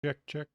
Check, check.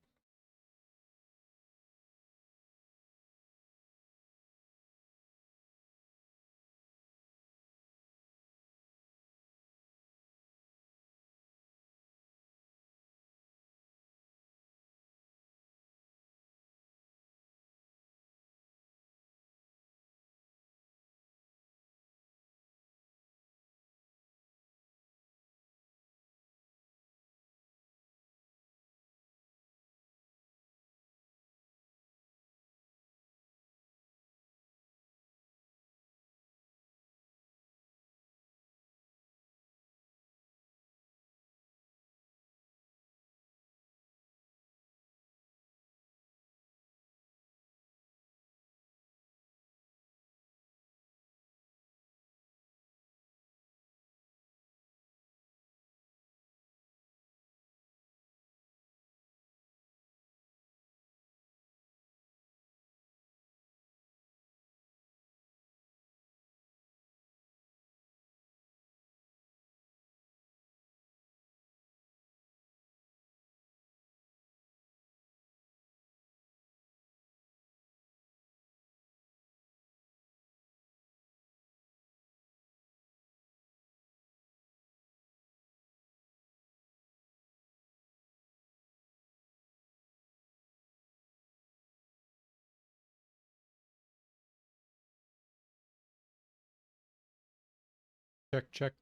Check, check.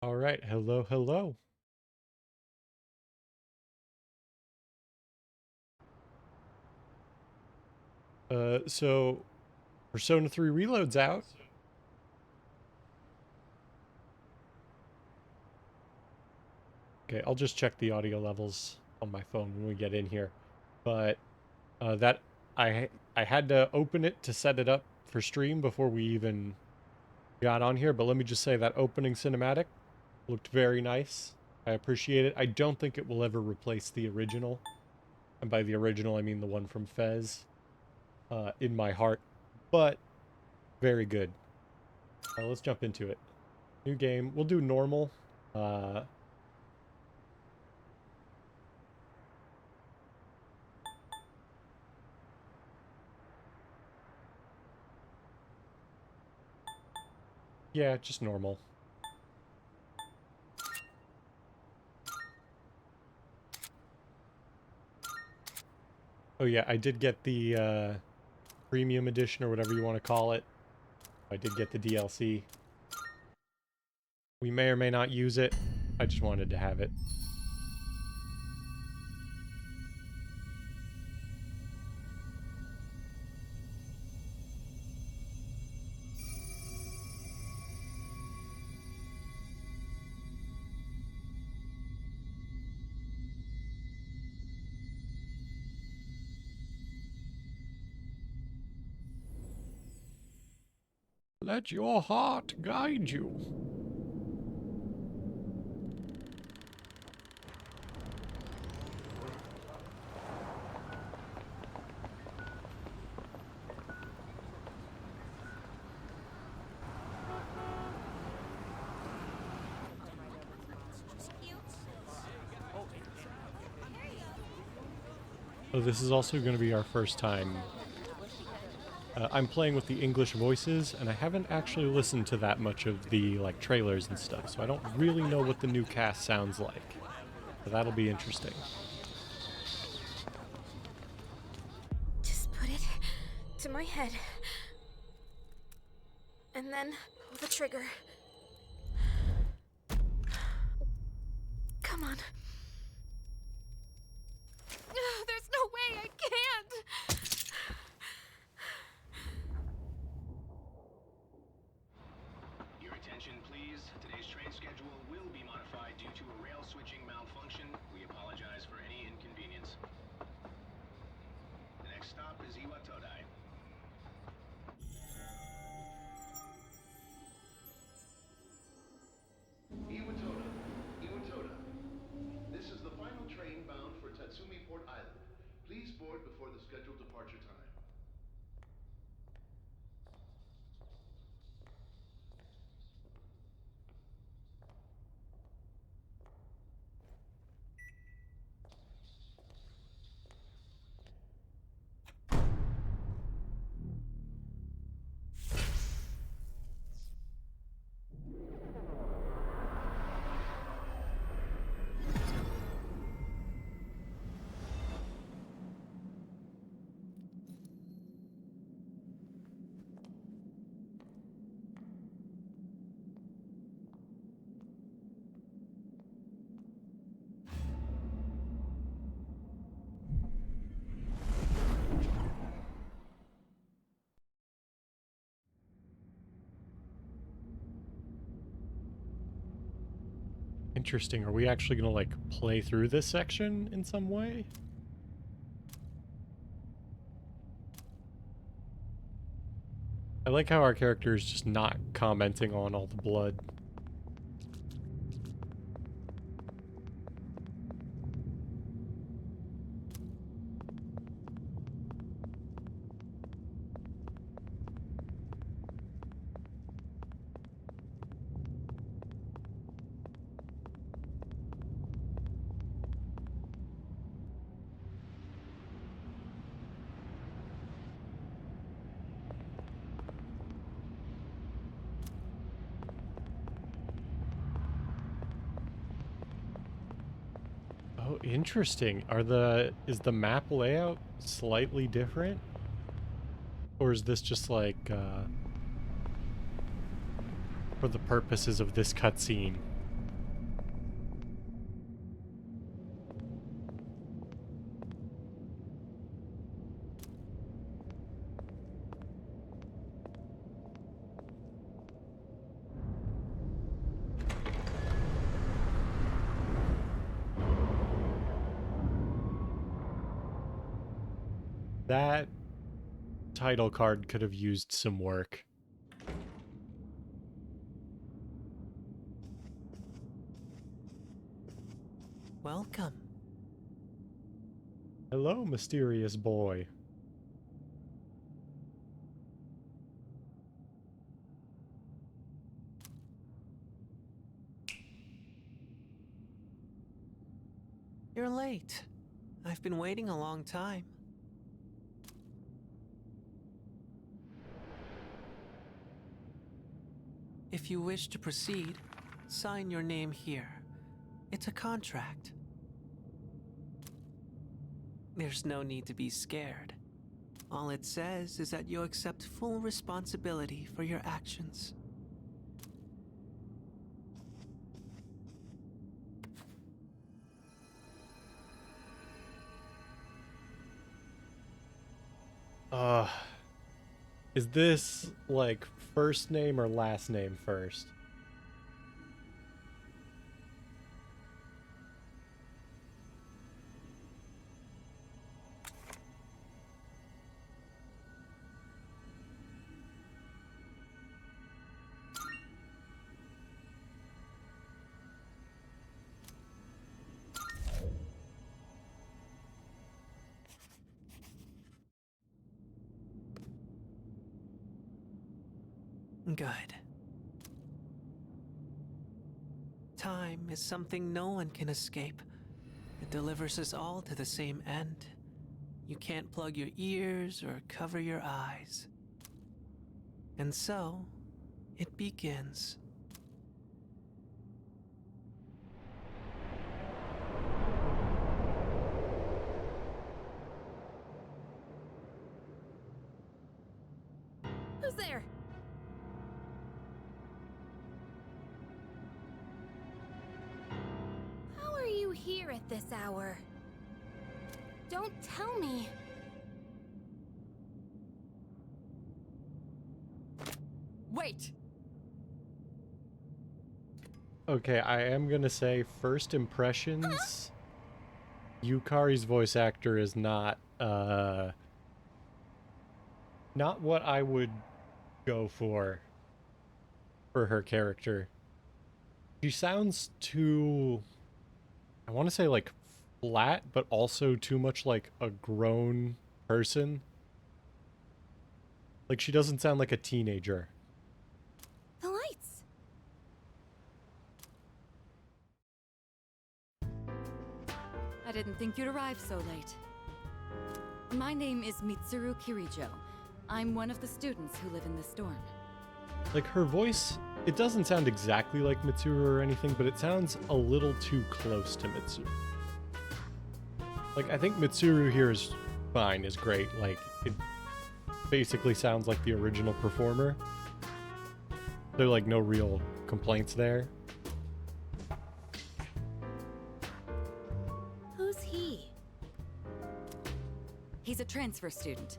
All right. Hello, hello. So Persona 3 Reload's out. Okay, I'll just check the audio levels on my phone when we get in here. But that I had to open it to set it up for stream before we even got on here, but let me just say that opening cinematic looked very nice. I appreciate it. I don't think it will ever replace the original. And by the original, I mean the one from Fez, in my heart. But very good. Let's jump into it. New game. We'll do normal. Uh, yeah, just normal. Oh yeah, I did get the premium edition or whatever you want to call it. I did get the DLC. We may or may not use it. I just wanted to have it. Let your heart guide you. So this is also going to be our first time. I'm playing with the English voices, and I haven't actually listened to that much of the like trailers and stuff, so I don't really know what the new cast sounds like. But that'll be interesting. Just put it to my head. And then pull the trigger. Come on. There's no way I can't! Your attention, please. Today's train schedule will be modified due to a rail switching malfunction. We apologize for any inconvenience. The next stop is Iwatodai. Iwatoda. Iwatoda. Interesting. Are we actually gonna like play through this section in some way? I like how our character is just not commenting on all the blood. Oh, interesting. Is the map layout slightly different? Or is this just like, for the purposes of this cutscene? That title card could have used some work. Welcome. Hello, mysterious boy. You're late. I've been waiting a long time. If you wish to proceed, sign your name here. It's a contract. There's no need to be scared. All it says is that you accept full responsibility for your actions. Is this like first name or last name first? Good. Time is something no one can escape. It delivers us all to the same end. You can't plug your ears or cover your eyes. And so, it begins. Who's there? How are you here at this hour? Don't tell me. Wait! Okay, I am gonna say first impressions. Yukari's voice actor is not what I would go for her character. She sounds too, I want to say like flat, but also too much like a grown person. Like she doesn't sound like a teenager. The lights! I didn't think you'd arrive so late. My name is Mitsuru Kirijo. I'm one of the students who live in this dorm. Like her voice, it doesn't sound exactly like Mitsuru or anything, but it sounds a little too close to Mitsuru. Like I think Mitsuru here is fine, is great. Like it basically sounds like the original performer. There are like no real complaints there. Who's he? He's a transfer student.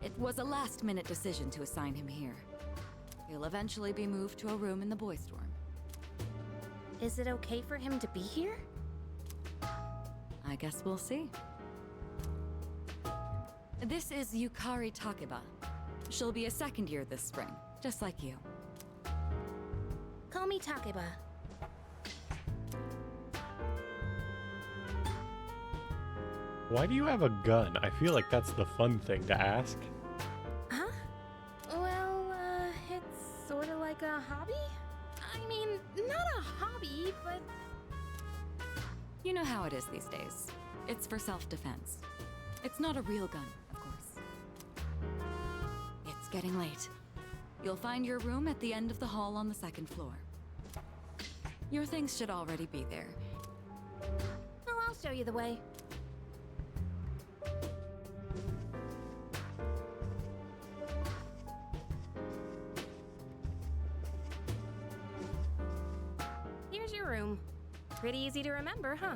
It was a last-minute decision to assign him here. He'll eventually be moved to a room in the boys' dorm. Is it okay for him to be here? I guess we'll see. This is Yukari Takeba. She'll be a second year this spring, just like you. Call me Takeba. Why do you have a gun? I feel like that's the fun thing to ask. Huh? Well, it's sort of like a hobby? I mean, not a hobby, but... You know how it is these days. It's for self-defense. It's not a real gun, of course. It's getting late. You'll find your room at the end of the hall on the second floor. Your things should already be there. Well, I'll show you the way. Here's your room. Pretty easy to remember, huh?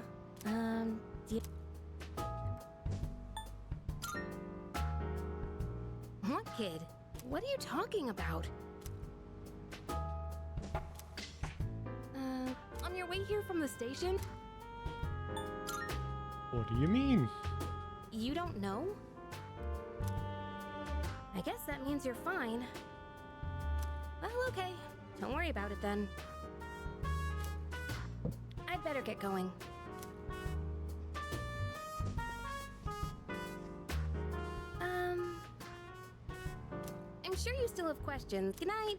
What kid? What are you talking about? On your way here from the station? What do you mean? You don't know? I guess that means you're fine. Well, okay. Don't worry about it then. I'd better get going. I'm sure you still have questions. Good night.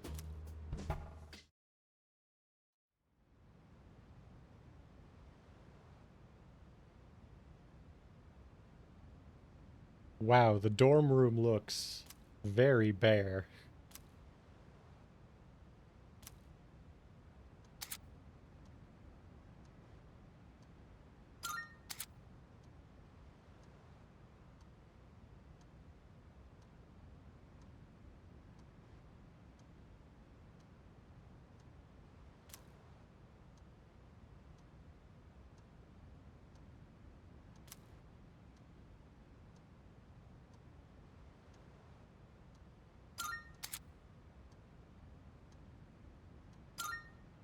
Wow, the dorm room looks very bare.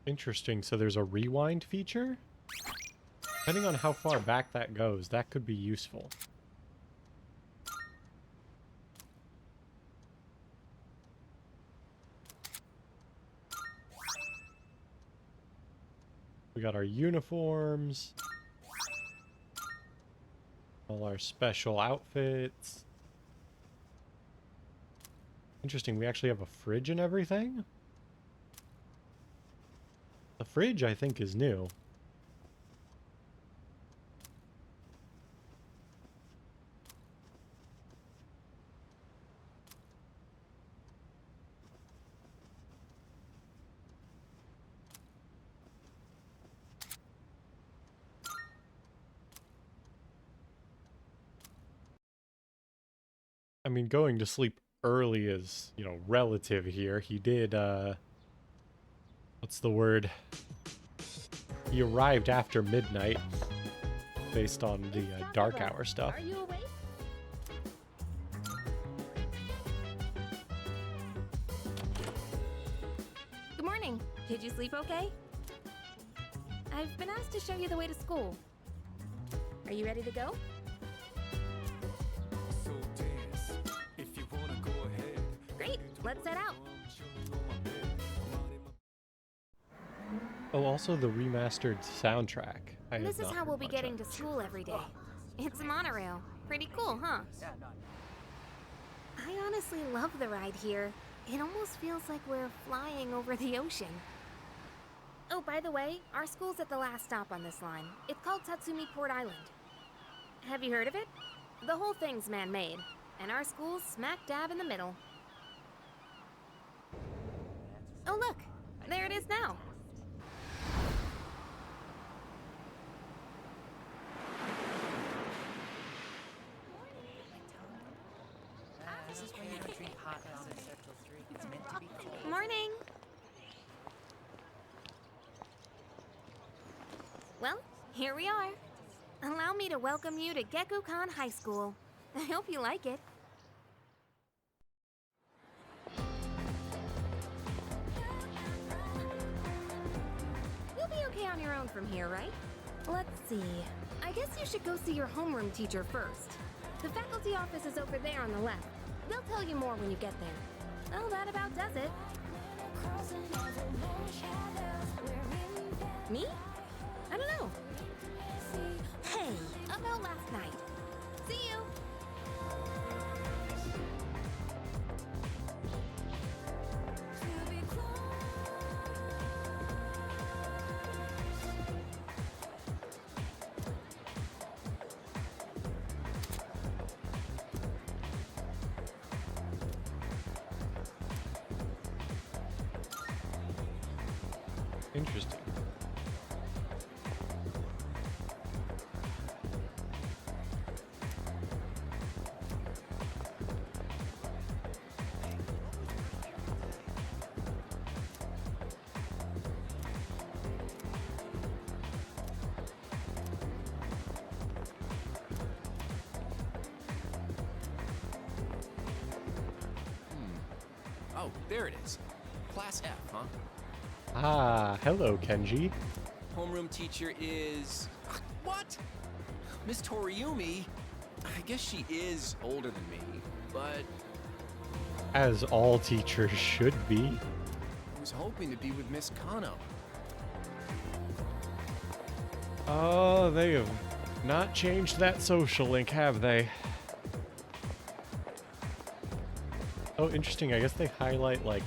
Interesting, so there's a rewind feature? Depending on how far back that goes, that could be useful. We got our uniforms. All our special outfits. Interesting, we actually have a fridge and everything? The fridge, I think, is new. I mean, going to sleep early is, you know, relative here. He did, what's the word? He arrived after midnight, based on the dark hour stuff. Are you awake? Good morning. Did you sleep okay? I've been asked to show you the way to school. Are you ready to go? Great, let's set out. Oh, also the remastered soundtrack. I have This is not how heard we'll be much getting of. to school every day. It's a monorail. Pretty cool, huh? I honestly love the ride here. It almost feels like we're flying over the ocean. Oh, by the way, our school's at the last stop on this line. It's called Tatsumi Port Island. Have you heard of it? The whole thing's man-made, and our school's smack dab in the middle. Oh, look! There it is now! Morning! Well, here we are. Allow me to welcome you to Gekukan High School. I hope you like it. You'll be okay on your own from here, right? Let's see. I guess you should go see your homeroom teacher first. The faculty office is over there on the left. They'll tell you more when you get there. Well, that about does it. Me? I don't know. Hey, about last night. See you. Interesting. Oh, there it is. Class F, huh? Ah, hello, Kenji. Homeroom teacher is... What? Miss Toriumi? I guess she is older than me, but As all teachers should be. I was hoping to be with Miss Kano. Oh, they have not changed that social link, have they? Oh, interesting. I guess they highlight, like,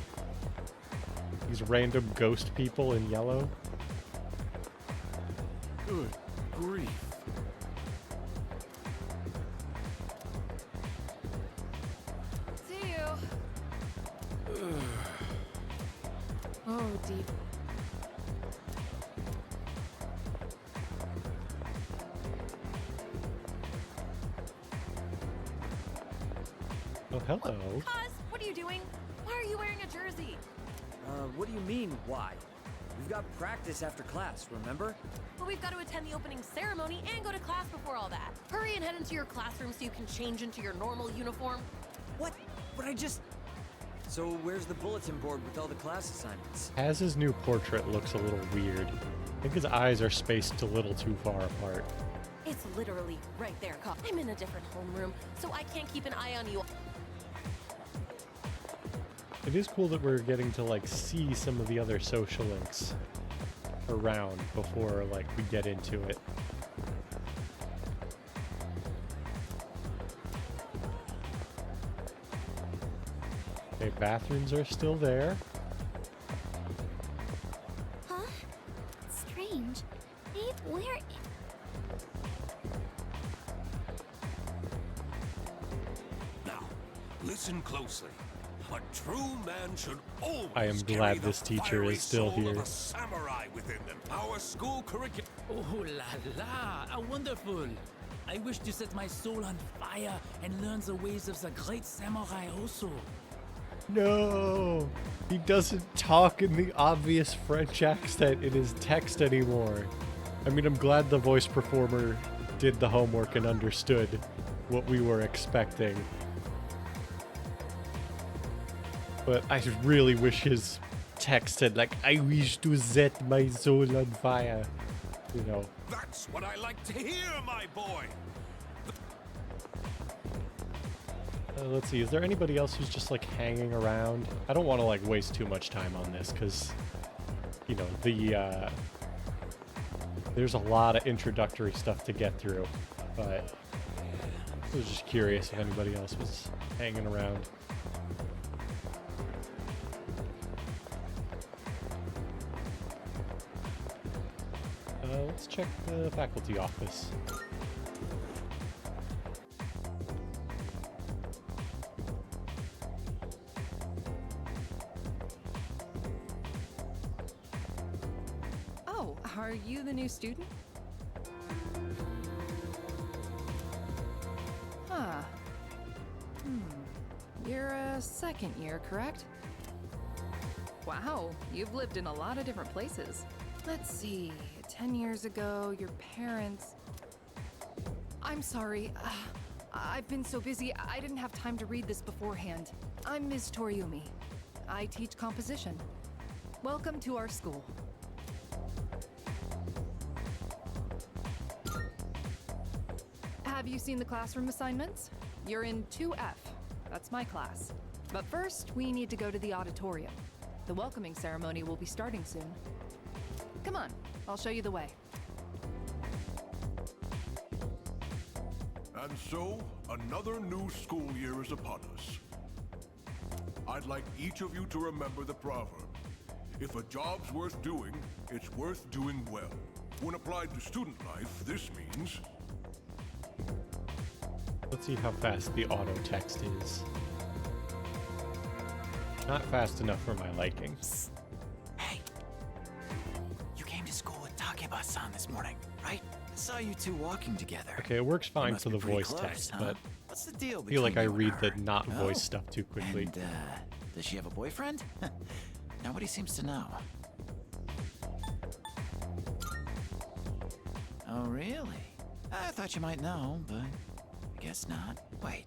these random ghost people in yellow. Good grief. See you. Oh, deep. Oh, hello. Cuz, what are you doing? Why are you wearing a jersey? What do you mean, why? We've got practice after class, remember? But we've got to attend the opening ceremony and go to class before all that. Hurry and head into your classroom so you can change into your normal uniform. What? But I just... So where's the bulletin board with all the class assignments? Haz's new portrait looks a little weird. I think his eyes are spaced a little too far apart. It's literally right there, Cuz. I'm in a different homeroom, so I can't keep an eye on you. It is cool that we're getting to, like, see some of the other social links around before, like, we get into it. Okay, bathrooms are still there. Huh? Strange. Hey, where... Now, listen closely. A true man should always I am carry glad the this teacher fiery is still soul of here. a samurai within them. Our school curriculum. Oh la la, how wonderful! I wish to set my soul on fire and learn the ways of the great samurai also. No! He doesn't talk in the obvious French accent in his text anymore. I mean, I'm glad the voice performer did the homework and understood what we were expecting. But I really wish his text said, like, I wish to set my soul on fire. You know. That's what I like to hear, my boy. Let's see, is there anybody else who's just, like, hanging around? I don't want to, like, waste too much time on this, because, you know, there's a lot of introductory stuff to get through, but I was just curious if anybody else was hanging around. Let's check the faculty office. Oh, are you the new student? Huh. You're a second year, correct? Wow, you've lived in a lot of different places. Let's see, 10 years ago, your parents... I'm sorry, I've been so busy, I didn't have time to read this beforehand. I'm Ms. Toriumi. I teach composition. Welcome to our school. Have you seen the classroom assignments? You're in 2F. That's my class. But first, we need to go to the auditorium. The welcoming ceremony will be starting soon. Come on, I'll show you the way. And so, another new school year is upon us. I'd like each of you to remember the proverb. If a job's worth doing, it's worth doing well. When applied to student life, this means... Let's see how fast the auto text is. Not fast enough for my liking. Hey! You came to school with Takeba-san this morning, right? I saw you two walking together. Okay, it works fine must for be the pretty voice close, text, huh? but What's the deal I feel like I between you read the and her? not voice Oh, stuff too quickly. And, does she have a boyfriend? Nobody seems to know. Oh, really? I thought you might know, but I guess not. Wait,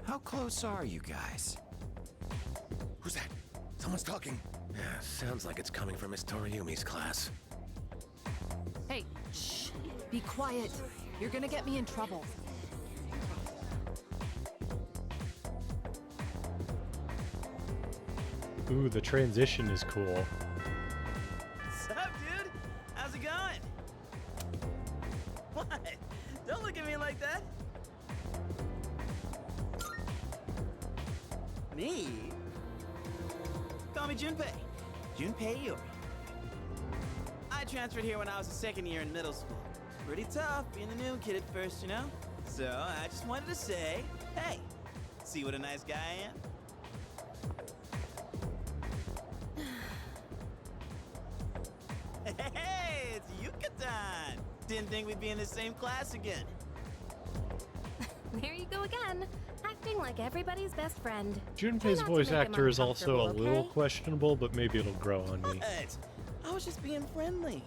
how close are you guys? Who's that? Someone's talking. Yeah, sounds like it's coming from Miss Toriumi's class. Hey, shh! Be quiet. You're gonna get me in trouble. Ooh, the transition is cool. Sup, dude? How's it going? What? Don't look at me like that. Me? Call me Junpei. Junpei Iori. I transferred here when I was a second year in middle school. Pretty tough being the new kid at first, you know? So I just wanted to say, hey, see what a nice guy I am? Hey, it's Yuka-tan! Didn't think we'd be in the same class again. There you go again, acting like everybody's best friend. Junpei's Try not to voice make him actor is also a uncomfortable, little okay? questionable, but maybe it'll grow on me. What? I was just being friendly.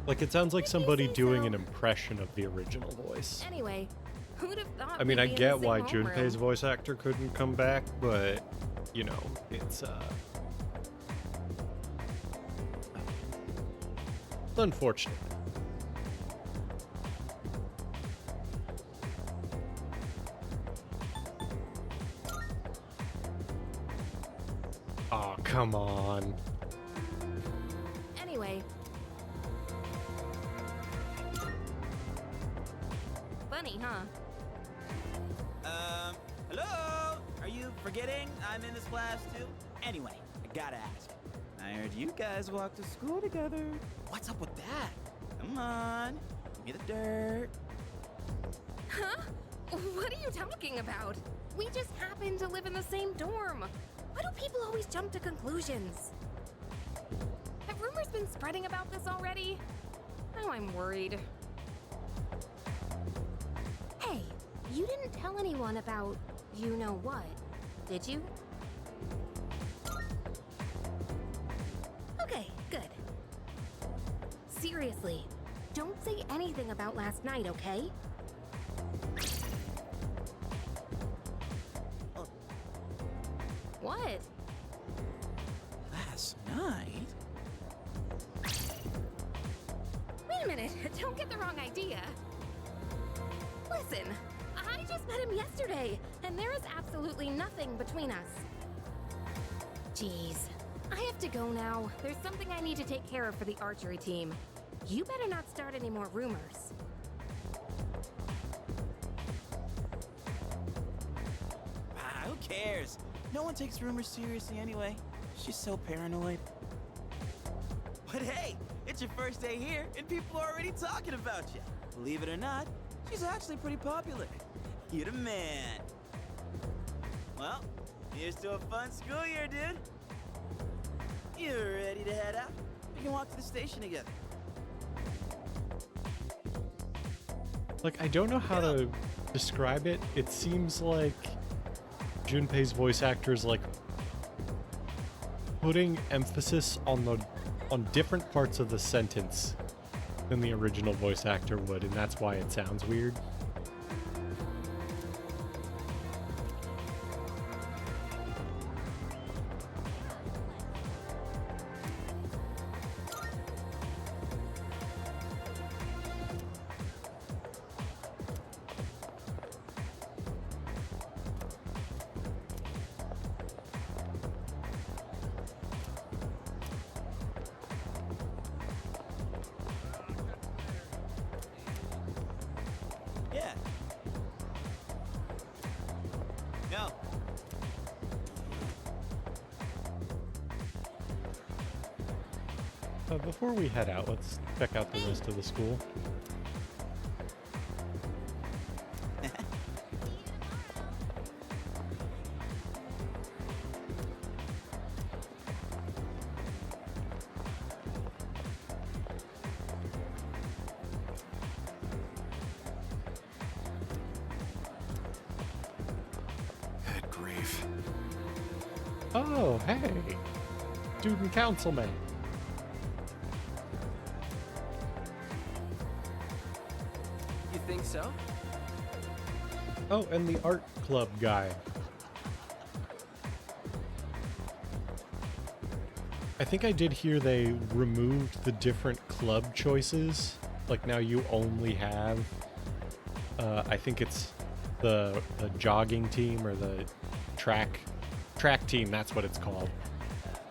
Like, it sounds like somebody say doing so. an impression of the original voice. Anyway, who'd have thought I mean, we'd I be in get the why same homeroom? Junpei's voice actor couldn't come back, but, you know, it's unfortunate. Oh, come on. Anyway. Funny, huh? Hello? Are you forgetting I'm in this class too? Anyway, I gotta ask. I heard you guys walk to school together. What's up with that? Come on, give me the dirt. Huh? What are you talking about? We just happen to live in the same dorm. Why do people always jump to conclusions? Have rumors been spreading about this already? Now I'm worried. Hey, you didn't tell anyone about you know what, did you? Okay, good. Seriously, don't say anything about last night, okay? What? Last night? Wait a minute, don't get the wrong idea. Listen, I just met him yesterday, and there is absolutely nothing between us. Jeez, I have to go now. There's something I need to take care of for the archery team. You better not start any more rumors. Who cares? No one takes rumors seriously anyway. She's so paranoid. But hey, it's your first day here, and people are already talking about you. Believe it or not, she's actually pretty popular. You're the man. Well, here's to a fun school year, dude. You ready to head out? We can walk to the station together. Like, I don't know how to describe it. It seems like Junpei's voice actor is like putting emphasis on different parts of the sentence than the original voice actor would, and that's why it sounds weird. Yeah. Yo. Before we head out, let's check out the rest of the school. Good grief. Oh, hey! Student councilman. You think so? Oh, and the art club guy. I think I did hear they removed the different club choices. Like now you only have, I think it's the jogging team or the track team, that's what it's called.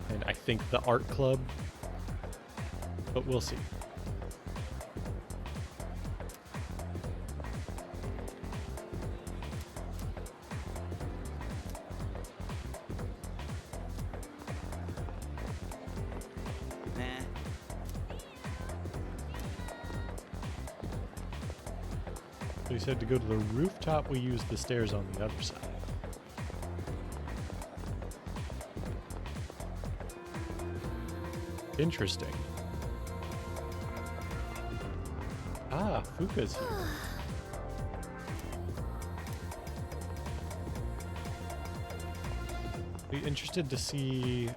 And I think the art club, but we'll see. Nah. So you said to go to the rooftop, we use the stairs on the other side. Interesting. Ah, Fuka's here. Be interested to see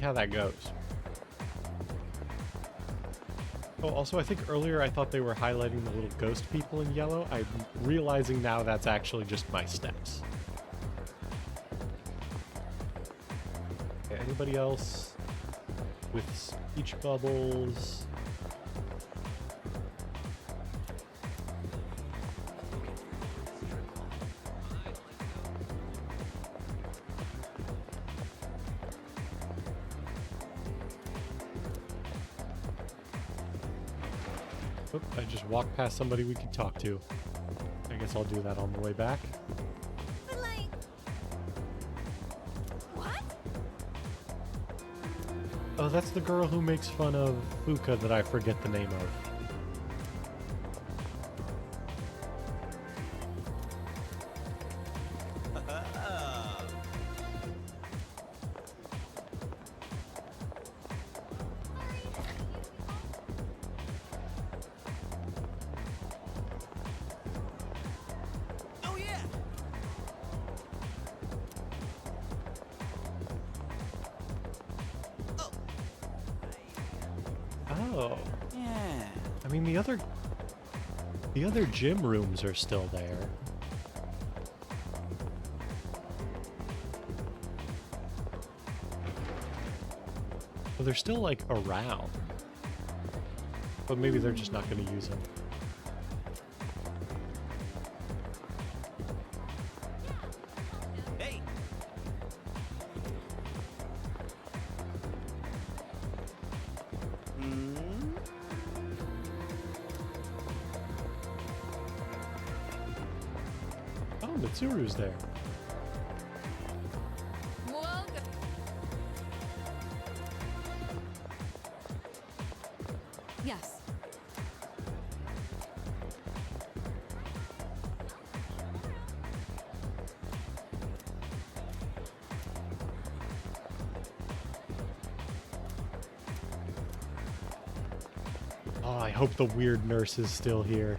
how that goes. Oh, also, I think earlier I thought they were highlighting the little ghost people in yellow. I'm realizing now that's actually just my steps. Okay, anybody else with speech bubbles? Oop, I just walked past somebody we could talk to. I guess I'll do that on the way back. But like, what? Oh, that's the girl who makes fun of Fuka that I forget the name of. Oh yeah. Oh. Yeah. I mean, the other gym rooms are still there. But they're still, like, around. But maybe they're just not going to use them. Hey. Oh, Mitsuru's there. Welcome. Yes. Oh, I hope the weird nurse is still here.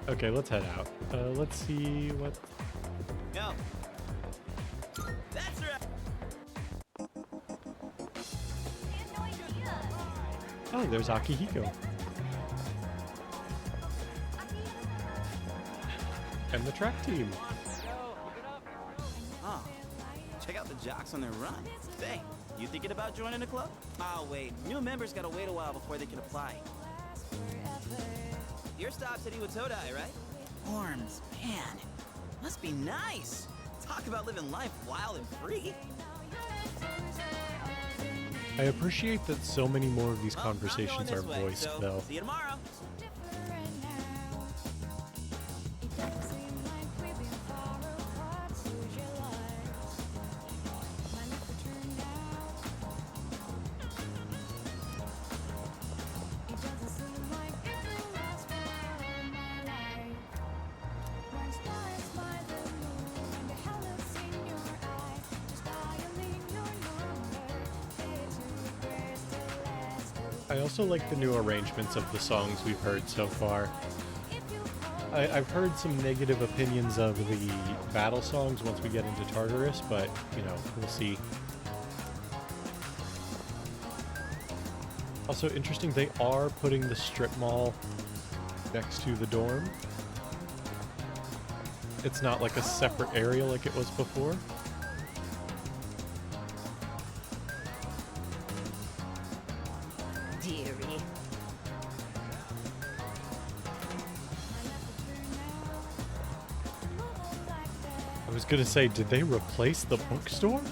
Okay, let's head out. Let's see what... Yo. That's right. Oh, there's Akihiko. And the track team. Oh, check out the jocks on their run. Say, you thinking about joining the club? Oh wait, new members gotta wait a while before they can apply. Your stop's at Iwatodai, right? Worms, man, must be nice. Talk about living life wild and free. I appreciate that so many more of these conversations are I'm going this way, voiced, so though. see you tomorrow. I also like the new arrangements of the songs we've heard so far. I've heard some negative opinions of the battle songs once we get into Tartarus, but, you know, we'll see. Also, interesting, they are putting the strip mall next to the dorm. It's not like a separate area like it was before. Dearie. I was gonna say, did they replace the bookstore?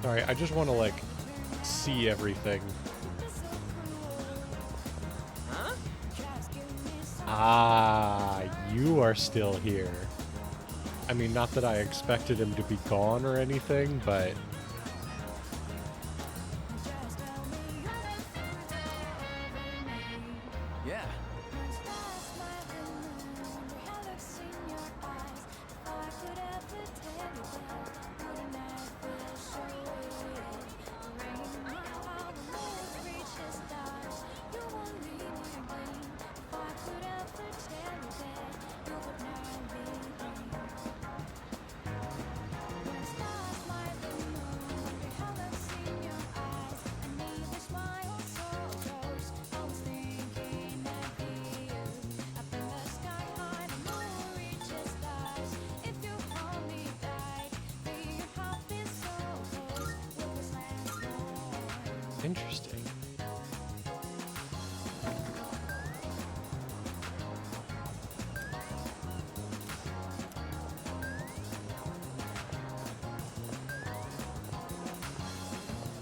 Sorry, I just want to, like, see everything. Huh? Ah, you are still here. I mean, not that I expected him to be gone or anything, but... Yeah. Interesting.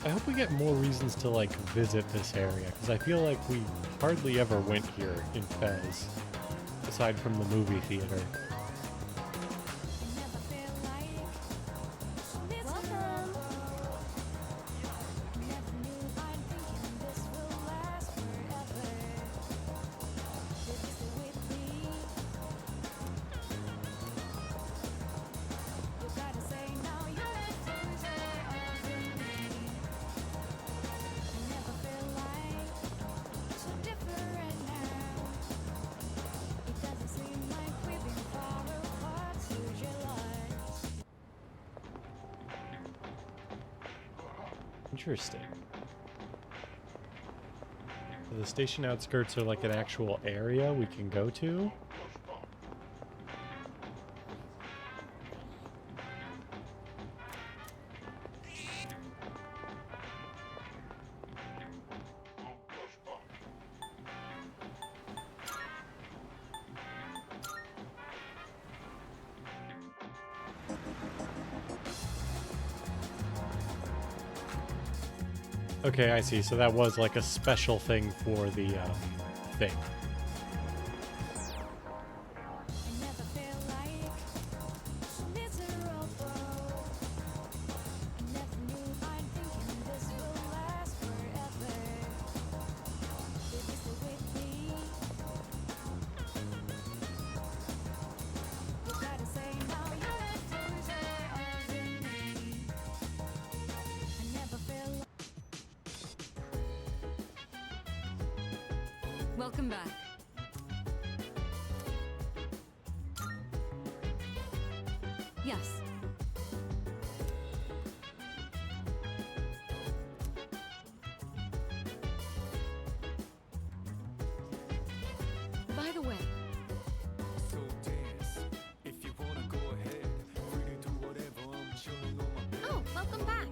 I hope we get more reasons to, like, visit this area, because I feel like we hardly ever went here in Fez, aside from the movie theater. Interesting. So the station outskirts are like an actual area we can go to? Okay, I see. So that was like a special thing for the thing. Welcome back. Yes. By the way, So dance, if you wanna go ahead, free to do whatever, I'm chilling on my bed. Welcome back.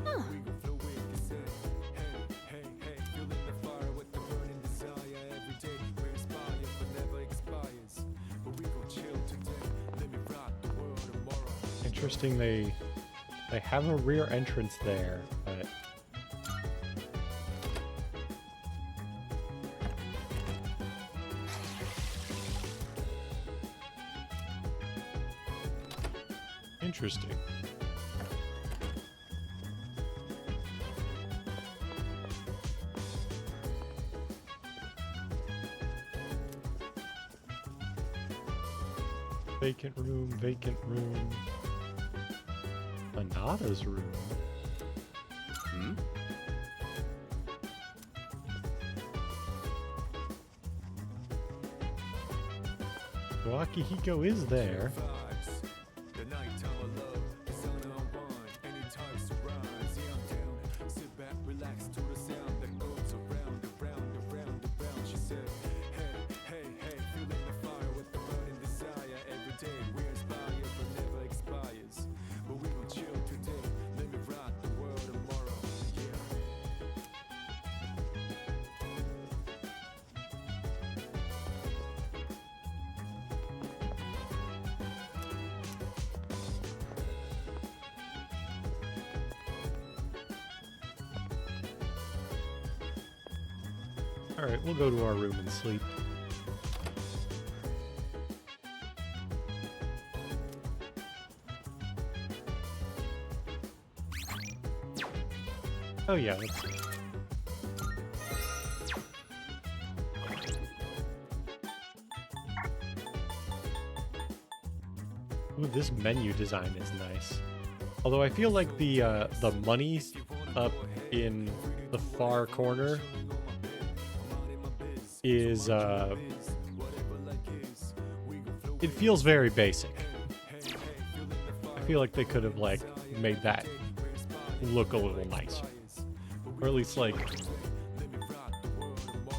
Huh. Interesting, they have a rear entrance there, but interesting. Vacant room, vacant room. Anada's room. Hmm? So Akihiko is there. Alright, we'll go to our room and sleep. Oh yeah, let's see. Ooh, this menu design is nice. Although I feel like the money up in the far corner is it feels very basic. I feel like they could have like made that look a little nicer, or at least like,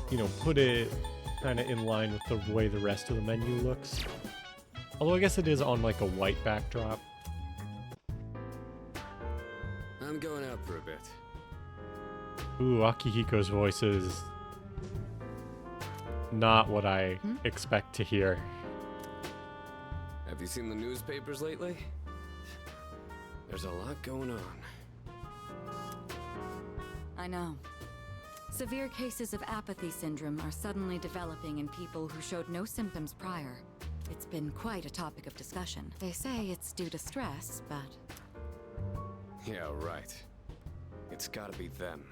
you know, put it kind of in line with the way the rest of the menu looks. Although I guess it is on like a white backdrop. I'm going out for a bit. Ooh, Akihiko's voice is not what I expect to hear. Have you seen the newspapers lately? There's a lot going on. I know. Severe cases of apathy syndrome are suddenly developing in people who showed no symptoms prior. It's been quite a topic of discussion. They say it's due to stress, but... Yeah, right. It's gotta be them.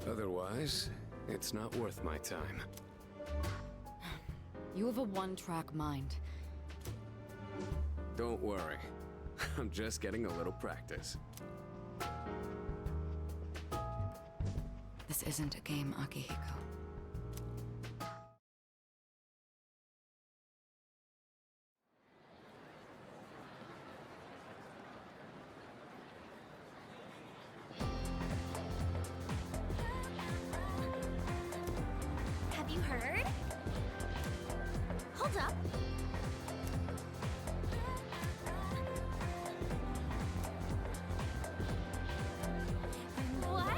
Otherwise, it's not worth my time. You have a one-track mind. Don't worry. I'm just getting a little practice. This isn't a game, Akihiko. Have you heard? Hold up. What?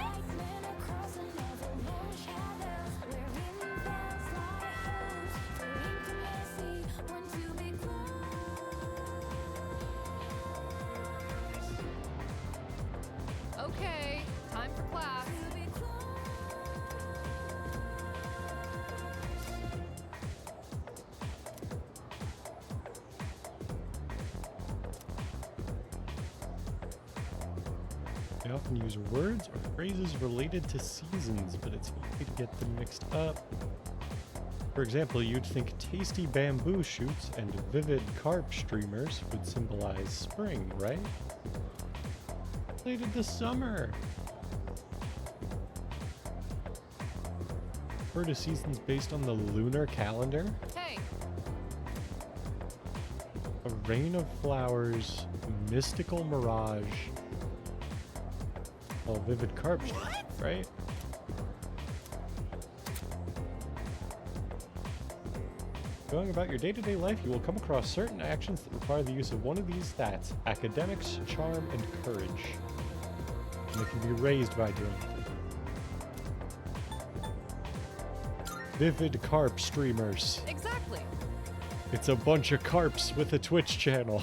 Okay, time for class. They often use words or phrases related to seasons, but it's easy to get them mixed up. For example, you'd think tasty bamboo shoots and vivid carp streamers would symbolize spring, right? Related to summer. Refer to seasons based on the lunar calendar. Hey, A rain of flowers, mystical mirage. Oh, vivid carp, right? Going about your day-to-day life, you will come across certain actions that require the use of one of these stats: academics, charm, and courage. And they can be raised by doing it. Vivid carp streamers. Exactly. It's a bunch of carps with a Twitch channel.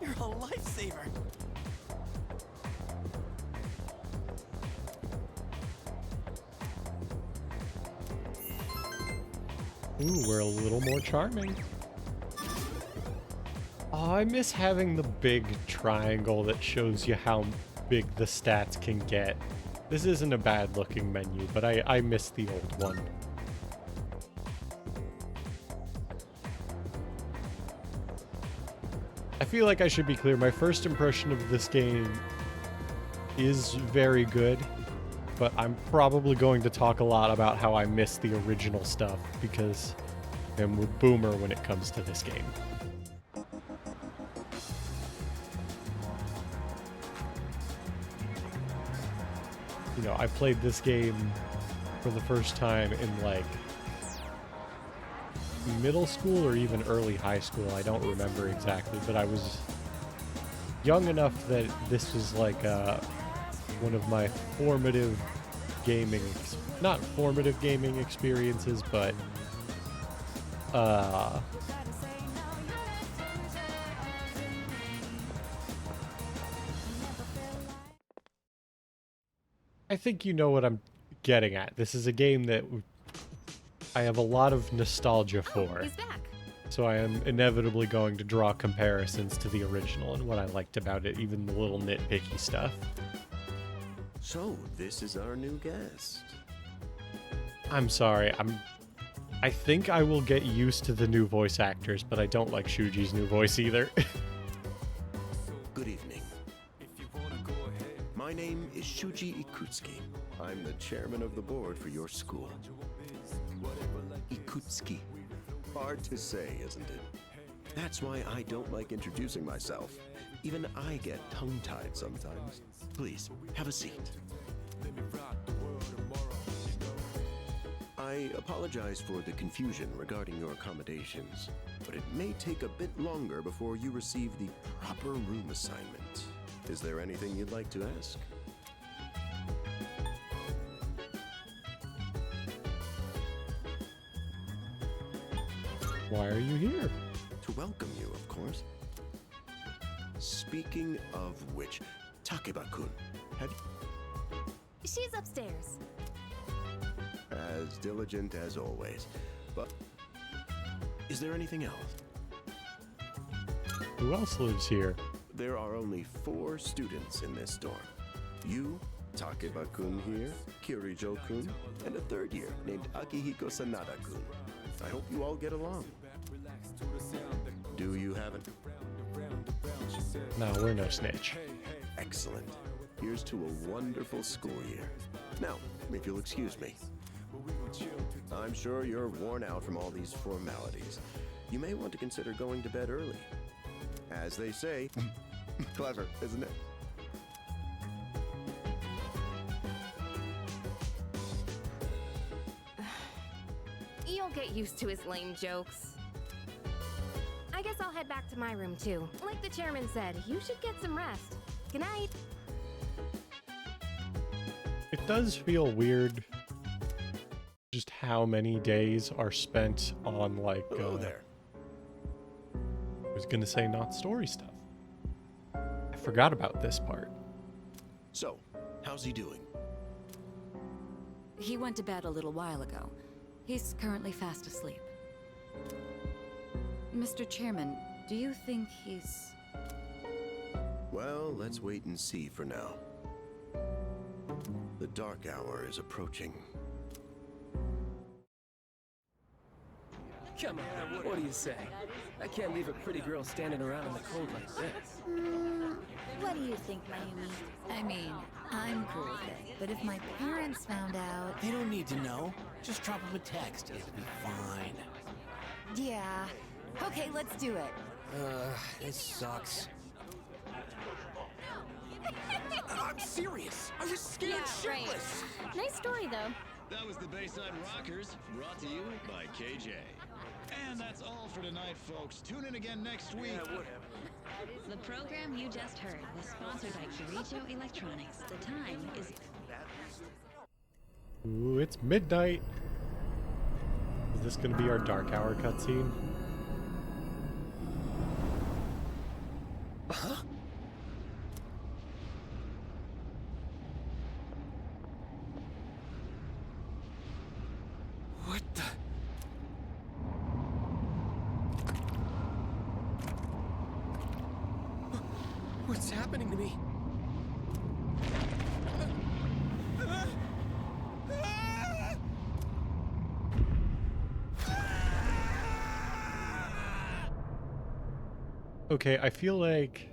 You're a lifesaver. Ooh, we're a little more charming. Oh, I miss having the big triangle that shows you how big the stats can get. This isn't a bad looking menu, but I miss the old one. I feel like I should be clear. My first impression of this game is very good, but I'm probably going to talk a lot about how I miss the original stuff because I'm a boomer when it comes to this game. You know, I played this game for the first time in like middle school or even early high school. I don't remember exactly, but I was young enough that this was like one of my formative gaming, not formative gaming experiences, but I think you know what I'm getting at. This is a game that I have a lot of nostalgia for. He's back. So I am inevitably going to draw comparisons to the original and what I liked about it, even the little nitpicky stuff. So, this is our new guest. I'm sorry, I think I will get used to the new voice actors, but I don't like Shuji's new voice either. Good evening. My name is Shuji Ikutsuki. I'm the chairman of the board for your school. Ikutsuki. Hard to say, isn't it? That's why I don't like introducing myself. Even I get tongue-tied sometimes. Please, have a seat. I apologize for the confusion regarding your accommodations, but it may take a bit longer before you receive the proper room assignment. Is there anything you'd like to ask? Why are you here? To welcome you, of course. Speaking of which, Takeba-kun, have you... She's upstairs. As diligent as always. But is there anything else? Who else lives here? There are only 4 students in this dorm. You, Takeba-kun here, Kirijo-kun, and a 3rd year named Akihiko Sanada-kun. I hope you all get along. Do you have it? No, we're no snitch. Excellent. Here's to a wonderful school year. Now, if you'll excuse me. I'm sure you're worn out from all these formalities. You may want to consider going to bed early. As they say, clever, isn't it? You'll get used to his lame jokes. I guess I'll head back to my room too. Like the chairman said, you should get some rest. Good night. It does feel weird just how many days are spent on like Hello there. I was gonna say not story stuff. I forgot about this part. So, how's he doing? He went to bed a little while ago. He's currently fast asleep. Mr. Chairman, do you think he's... Well, let's wait and see for now. The dark hour is approaching. Come on, what do you say? I can't leave a pretty girl standing around in the cold like this. What do you think, Mayumi? I mean, I'm cool with it, but if my parents found out... They don't need to know. Just drop them a text. It'll be fine. Yeah. Okay, let's do it. This sucks. I'm serious. I was scared shitless. Nice story, though. That was the Bayside Rockers, brought to you by KJ. And that's all for tonight, folks. Tune in again next week. The program you just heard was sponsored by Kirito Electronics. The time is... Ooh, it's midnight. Is this gonna be our Dark Hour cutscene? Huh? What the... What's happening to me? Okay, I feel like...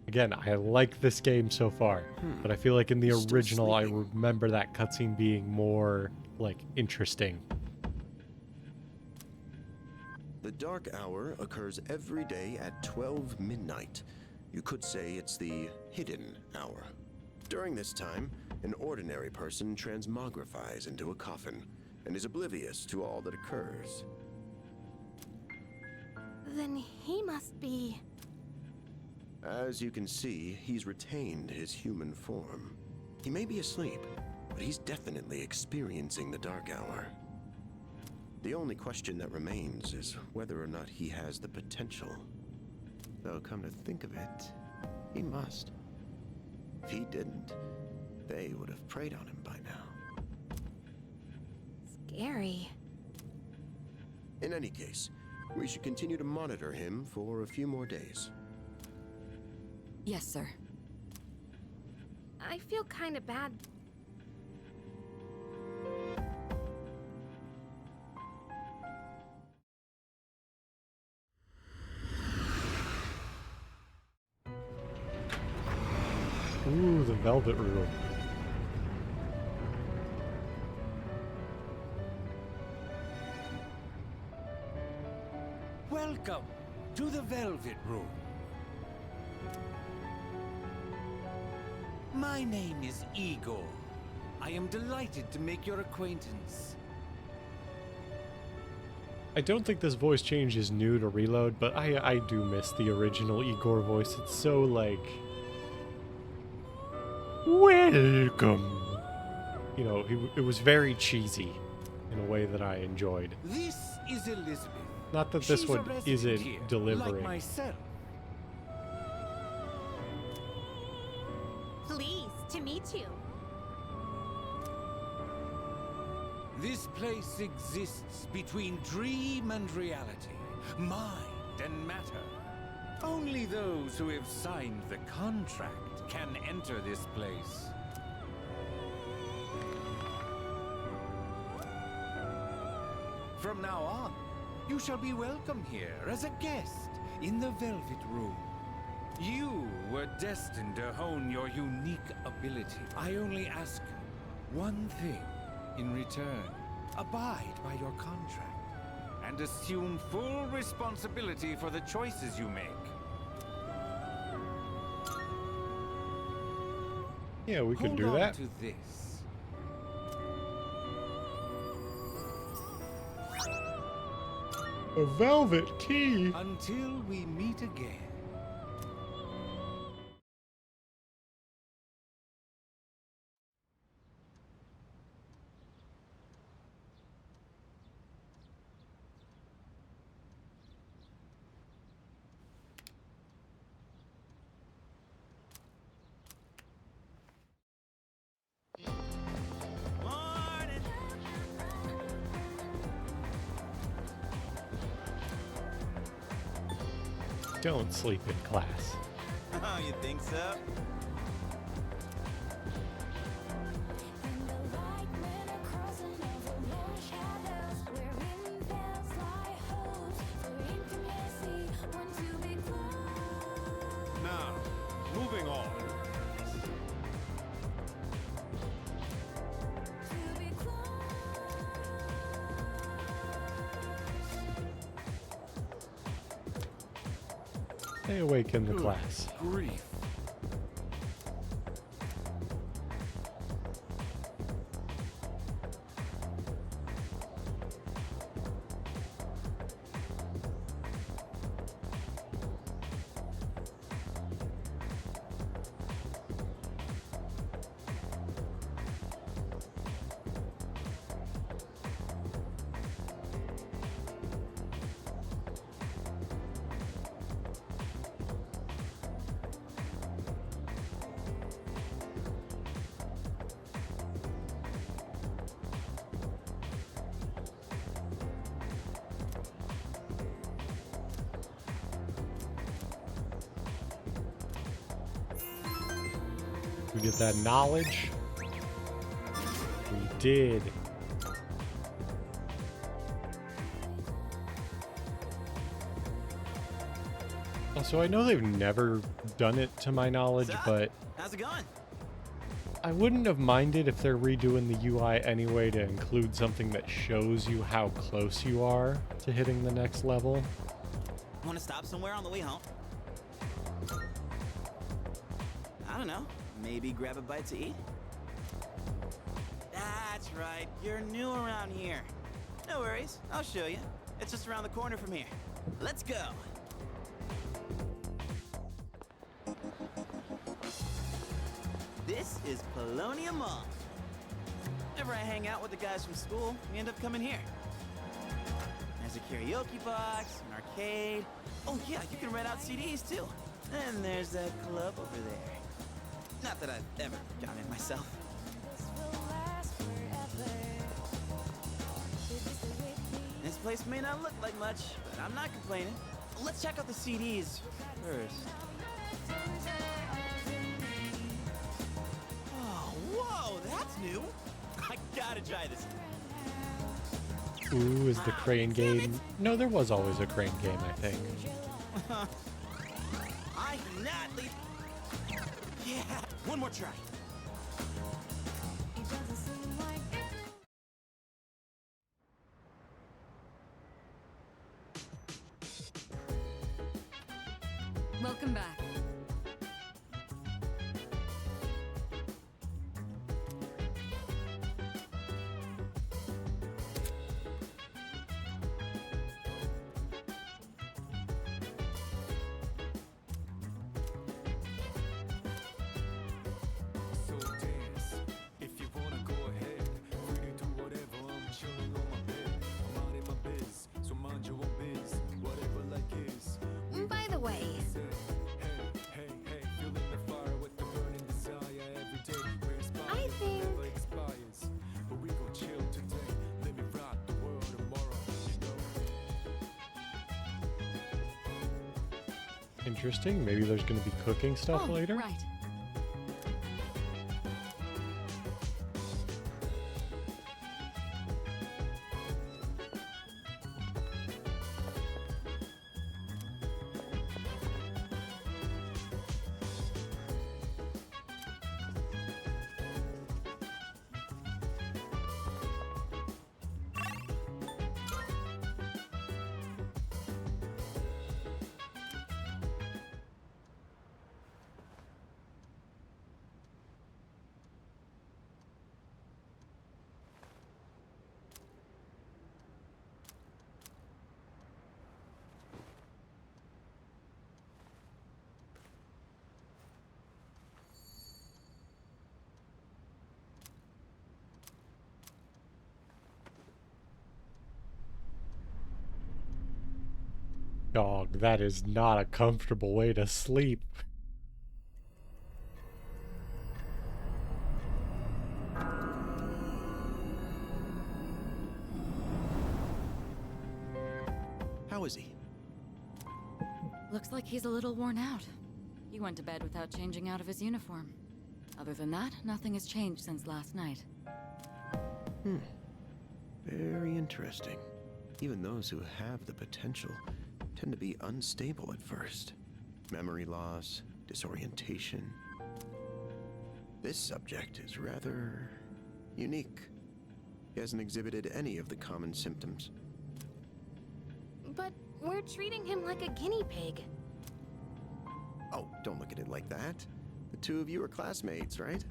Again, I like this game so far, but I feel like in the original I remember that cutscene being more, like, interesting. The Dark Hour occurs every day at 12 midnight. You could say it's the hidden hour. During this time, an ordinary person transmogrifies into a coffin and is oblivious to all that occurs. Then he must be... As you can see, he's retained his human form. He may be asleep, but he's definitely experiencing the Dark Hour. The only question that remains is whether or not he has the potential. Though, come to think of it, he must. If he didn't, they would have preyed on him by now. Scary. In any case, we should continue to monitor him for a few more days. Yes, sir. I feel kind of bad. Ooh, the Velvet Room. Welcome to the Velvet Room. My name is Igor. I am delighted to make your acquaintance. I don't think this voice change is new to Reload, but I do miss the original Igor voice. It's so, like... Welcome! You know, it was very cheesy in a way that I enjoyed. This is Elizabeth. Not that this She's a one resident isn't here, delivering. like myself. Pleased to meet you. This place exists between dream and reality, mind and matter. Only those who have signed the contract can enter this place. From now on, you shall be welcome here as a guest in the Velvet Room. You were destined to hone your unique ability. I only ask one thing in return. Abide by your contract and assume full responsibility for the choices you make. Yeah, we could Hold do on that. to this. A velvet key. Until we meet again. Don't sleep in class. Oh, you think so? Now, moving Stay awake in the Good class. grief. We get that knowledge. We did. So I know they've never done it to my knowledge, but How's it going? I wouldn't have minded if they're redoing the UI anyway to include something that shows you how close you are to hitting the next level. Want to stop somewhere on the way home? I don't know. Maybe grab a bite to eat? That's right. You're new around here. No worries. I'll show you. It's just around the corner from here. Let's go. This is Polonia Mall. Whenever I hang out with the guys from school, we end up coming here. There's a karaoke box, an arcade. Oh yeah, you can rent out CDs too. And there's that club over there. Not that I've ever gone in myself. This place may not look like much, but I'm not complaining. Let's check out the CDs first. Oh, whoa, that's new. I gotta try this. Ooh, is the crane game? No, there was always a crane game, I think. I cannot leave. Yeah, one more try. Welcome back. By the way, I think Interesting. Maybe there's going to be cooking stuff later. Right. Dog, that is not a comfortable way to sleep. How is he? Looks like he's a little worn out. He went to bed without changing out of his uniform. Other than that, nothing has changed since last night. Very interesting. Even those who have the potential tend to be unstable at first. Memory loss, disorientation. This subject is rather unique. He hasn't exhibited any of the common symptoms. but we're treating him like a guinea pig. Oh, don't look at it like that. The two of you are classmates, right?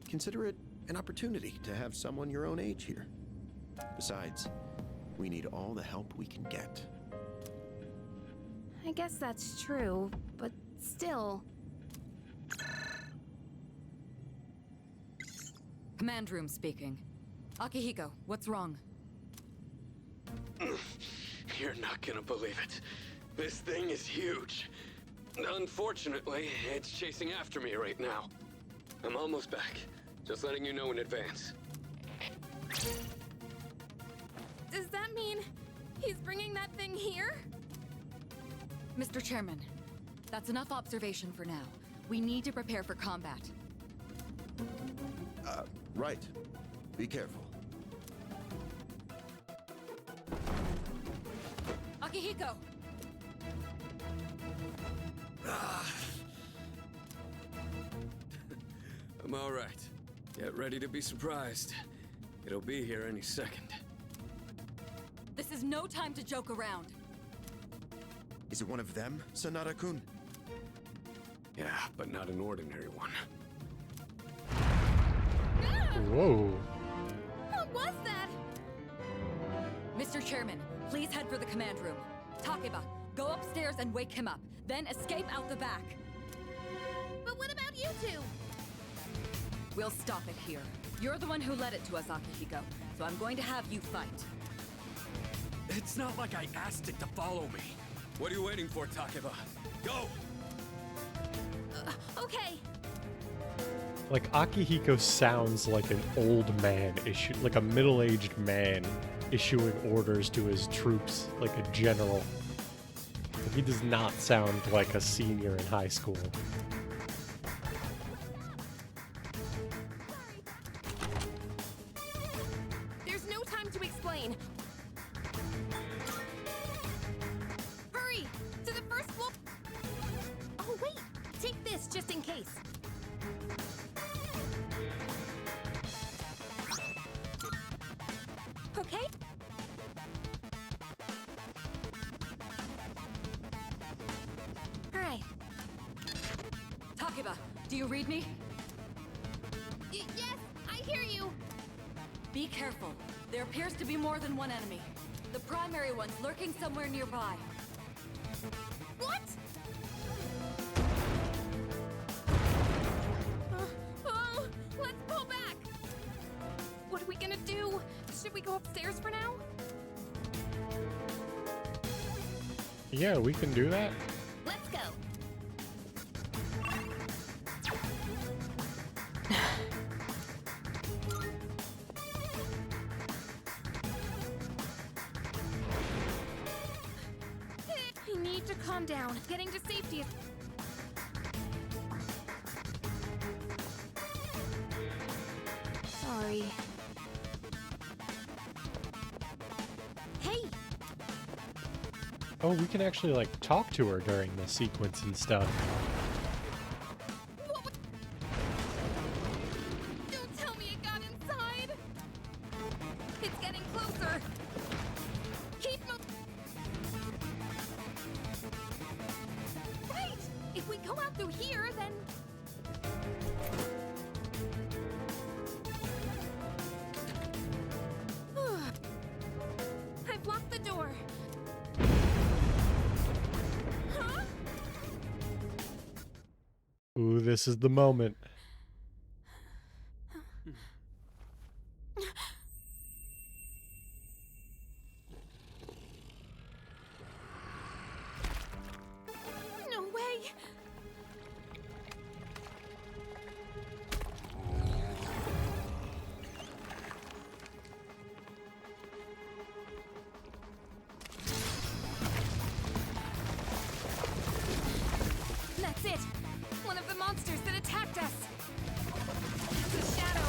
Consider it an opportunity to have someone your own age here. Besides, we need all the help we can get. I guess that's true, but still. Command room speaking. Akihiko, what's wrong? You're not gonna believe it. This thing is huge. Unfortunately, it's chasing after me right now. I'm almost back. Just letting you know in advance. Does that mean he's bringing that thing here? Mr. Chairman, that's enough observation for now. We need to prepare for combat. Right. Be careful. Akihiko! I'm all right. Get ready to be surprised. It'll be here any second. This is no time to joke around. Is it one of them, Sanada-kun? Yeah, but not an ordinary one. Whoa. What was that? Mr. Chairman, please head for the command room. Takeba, go upstairs and wake him up. Then escape out the back. But what about you two? We'll stop it here. You're the one who led it to us, Akihiko, so I'm going to have you fight. It's not like I asked it to follow me. What are you waiting for, Takeba? Go! Okay. Like, Akihiko sounds like an old man like a middle-aged man issuing orders to his troops, like a general. He does not sound like a senior in high school. There's no time to explain. Hurry! To the first floor! Oh, wait! Take this just in case. Okay? Alright. Takeba, do you read me? Yes, I hear you! Be careful. There appears to be more than one enemy. The primary one's lurking somewhere nearby. What? Oh, let's pull back! What are we gonna do? Should we go upstairs for now? Yeah, we can do that. Let's go. I need to calm down. Getting to safety is... Sorry. Hey! Oh, we can actually, like, talk to her during the sequence and stuff. Don't tell me it got inside! It's getting closer! Keep moving! Wait! If we go out through here, then... I've locked the door. Huh? Ooh, this is the moment. No way! That's it! One of the monsters that attacked us! It's a shadow!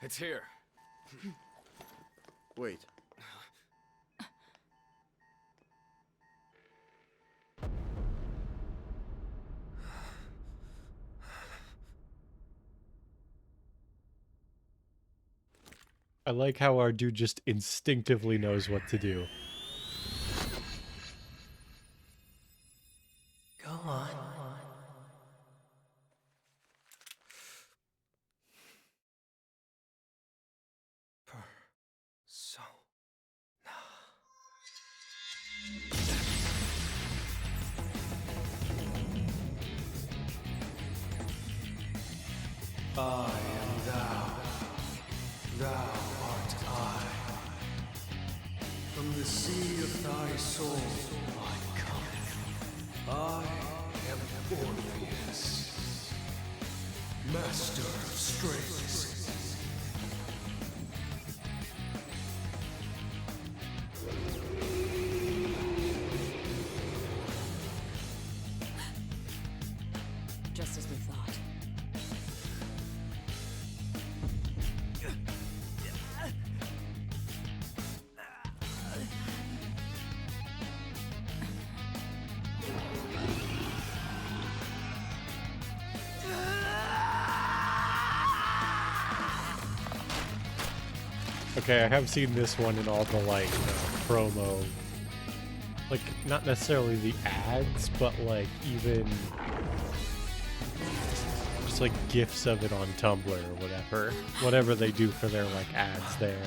It's here. Wait. I like how our dude just instinctively knows what to do. Go on. I am thou. Thou art I. From the sea of thy soul I come. I am Orpheus, master of strings. Just as we thought. Okay, I have seen this one in all the, like, promo. Like, not necessarily the ads, but, like, even just, like, GIFs of it on Tumblr or whatever. Whatever they do for their, like, ads there.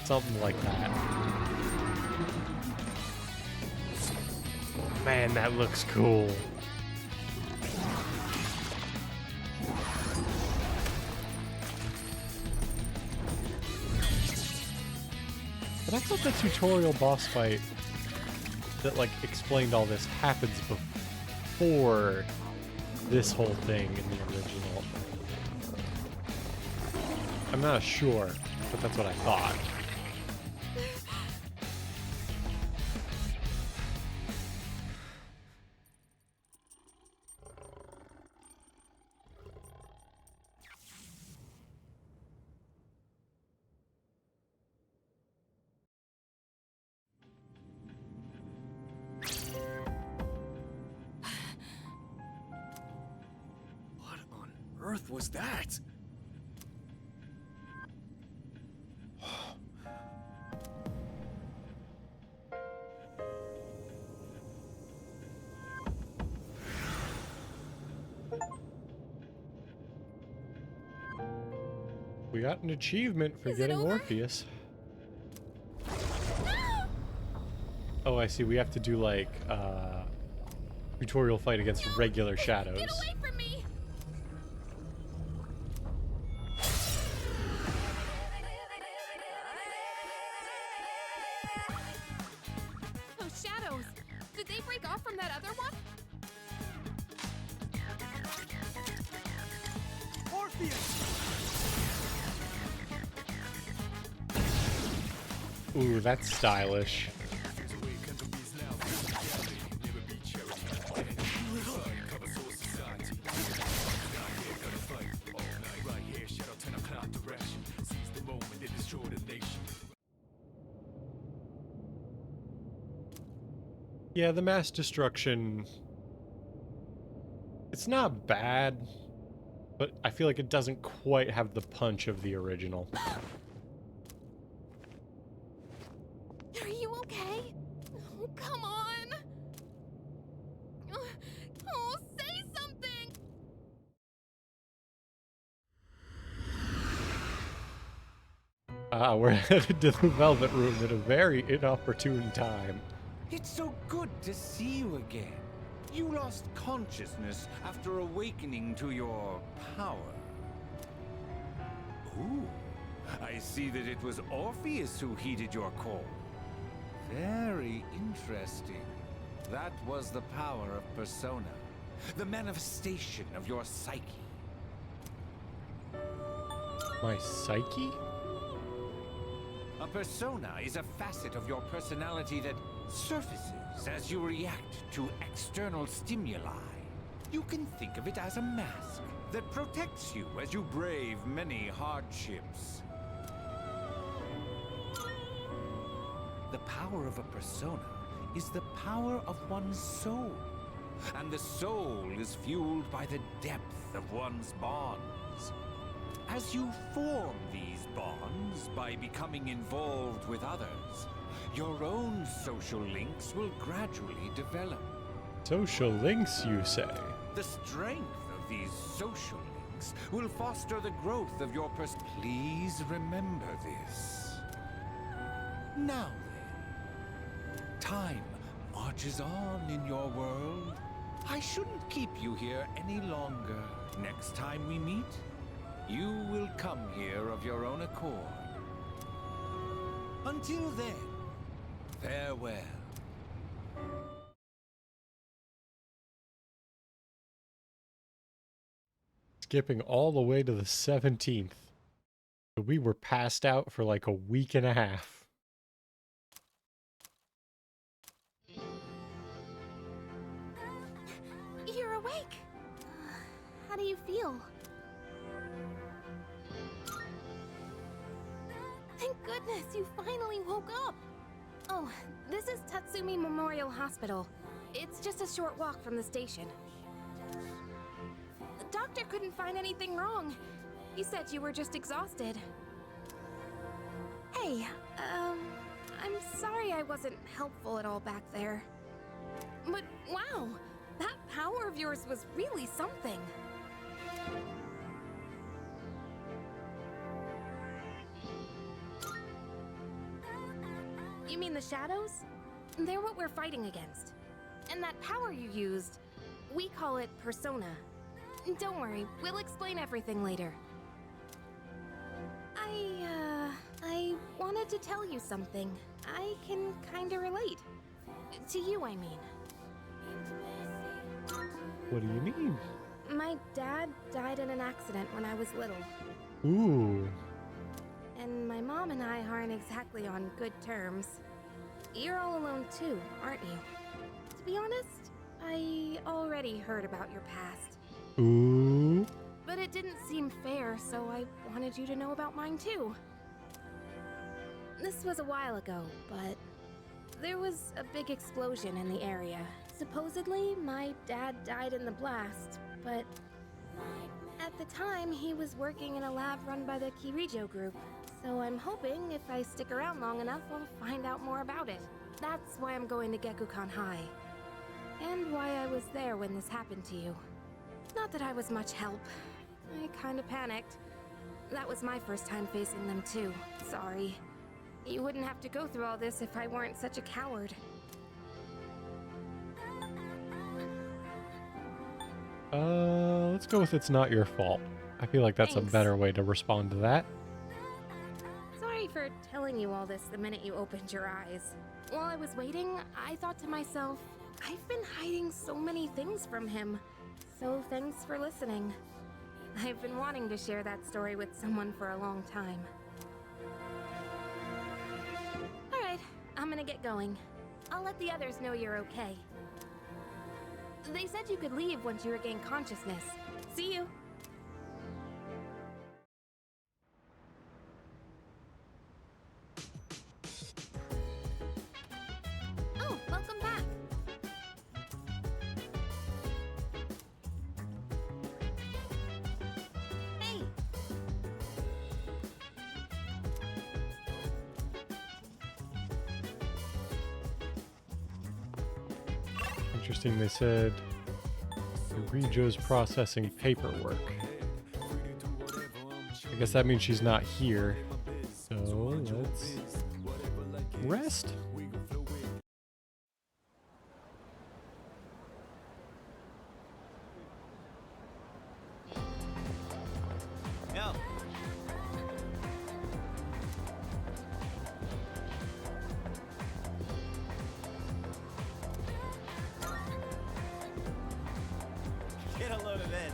Something like that. Man, that looks cool. But I thought the tutorial boss fight that, like, explained all this happens before this whole thing in the original. I'm not sure, but that's what I thought. Earth was that? We got an achievement for getting Orpheus. Oh, I see. We have to do, like, tutorial fight against regular shadows. Get away from me! Those shadows! Did they break off from that other one? Ooh, that's stylish. Yeah, the mass destruction, it's not bad, but I feel like it doesn't quite have the punch of the original. Are you okay? Oh, come on! Oh, say something! We're headed to the Velvet Room at a very inopportune time. It's so good to see you again. You lost consciousness after awakening to your power. Ooh, I see that it was Orpheus who heeded your call. Very interesting. That was the power of Persona, the manifestation of your psyche. My psyche? A persona is a facet of your personality that surfaces as you react to external stimuli. You can think of it as a mask that protects you as you brave many hardships. The power of a persona is the power of one's soul, and the soul is fueled by the depth of one's bonds. As you form these bonds by becoming involved with others, your own social links will gradually develop. Social links, you say? The strength of these social links will foster the growth of your Please remember this. Now then, time marches on in your world. I shouldn't keep you here any longer. Next time we meet, you will come here of your own accord. Until then, farewell. Skipping all the way to the 17th. So we were passed out for like a week and a half. You're awake. How do you feel? Thank goodness you finally woke up. Oh, this is Tatsumi Memorial Hospital. It's just a short walk from the station. The doctor couldn't find anything wrong. He said you were just exhausted. Hey, I'm sorry I wasn't helpful at all back there. But wow, that power of yours was really something. You mean the shadows? They're what we're fighting against. And that power you used, we call it persona. Don't worry, we'll explain everything later. I wanted to tell you something. I can kinda relate. To you, I mean. What do you mean? My dad died in an accident when I was little. Ooh. And my mom and I aren't exactly on good terms. You're all alone too, aren't you? To be honest, I already heard about your past. Ooh. But it didn't seem fair, so I wanted you to know about mine too. This was a while ago, but there was a big explosion in the area. Supposedly, my dad died in the blast, but at the time, he was working in a lab run by the Kirijo group. So I'm hoping if I stick around long enough, I'll find out more about it. That's why I'm going to Gekukan High. And why I was there when this happened to you. Not that I was much help. I kinda panicked. That was my first time facing them too. Sorry. You wouldn't have to go through all this if I weren't such a coward. Let's go with it's not your fault. I feel like that's Thanks. a better way to respond to that. Sorry for telling you all this the minute you opened your eyes. While I was waiting, I thought to myself, I've been hiding so many things from him. So thanks for listening. I've been wanting to share that story with someone for a long time. Alright, I'm gonna get going. I'll let the others know you're okay. They said you could leave once you regain consciousness. See you! Oh, welcome back! Hey! Interesting, they said Rijo's processing paperwork. I guess that means she's not here. So let's rest. No. Get a load of it.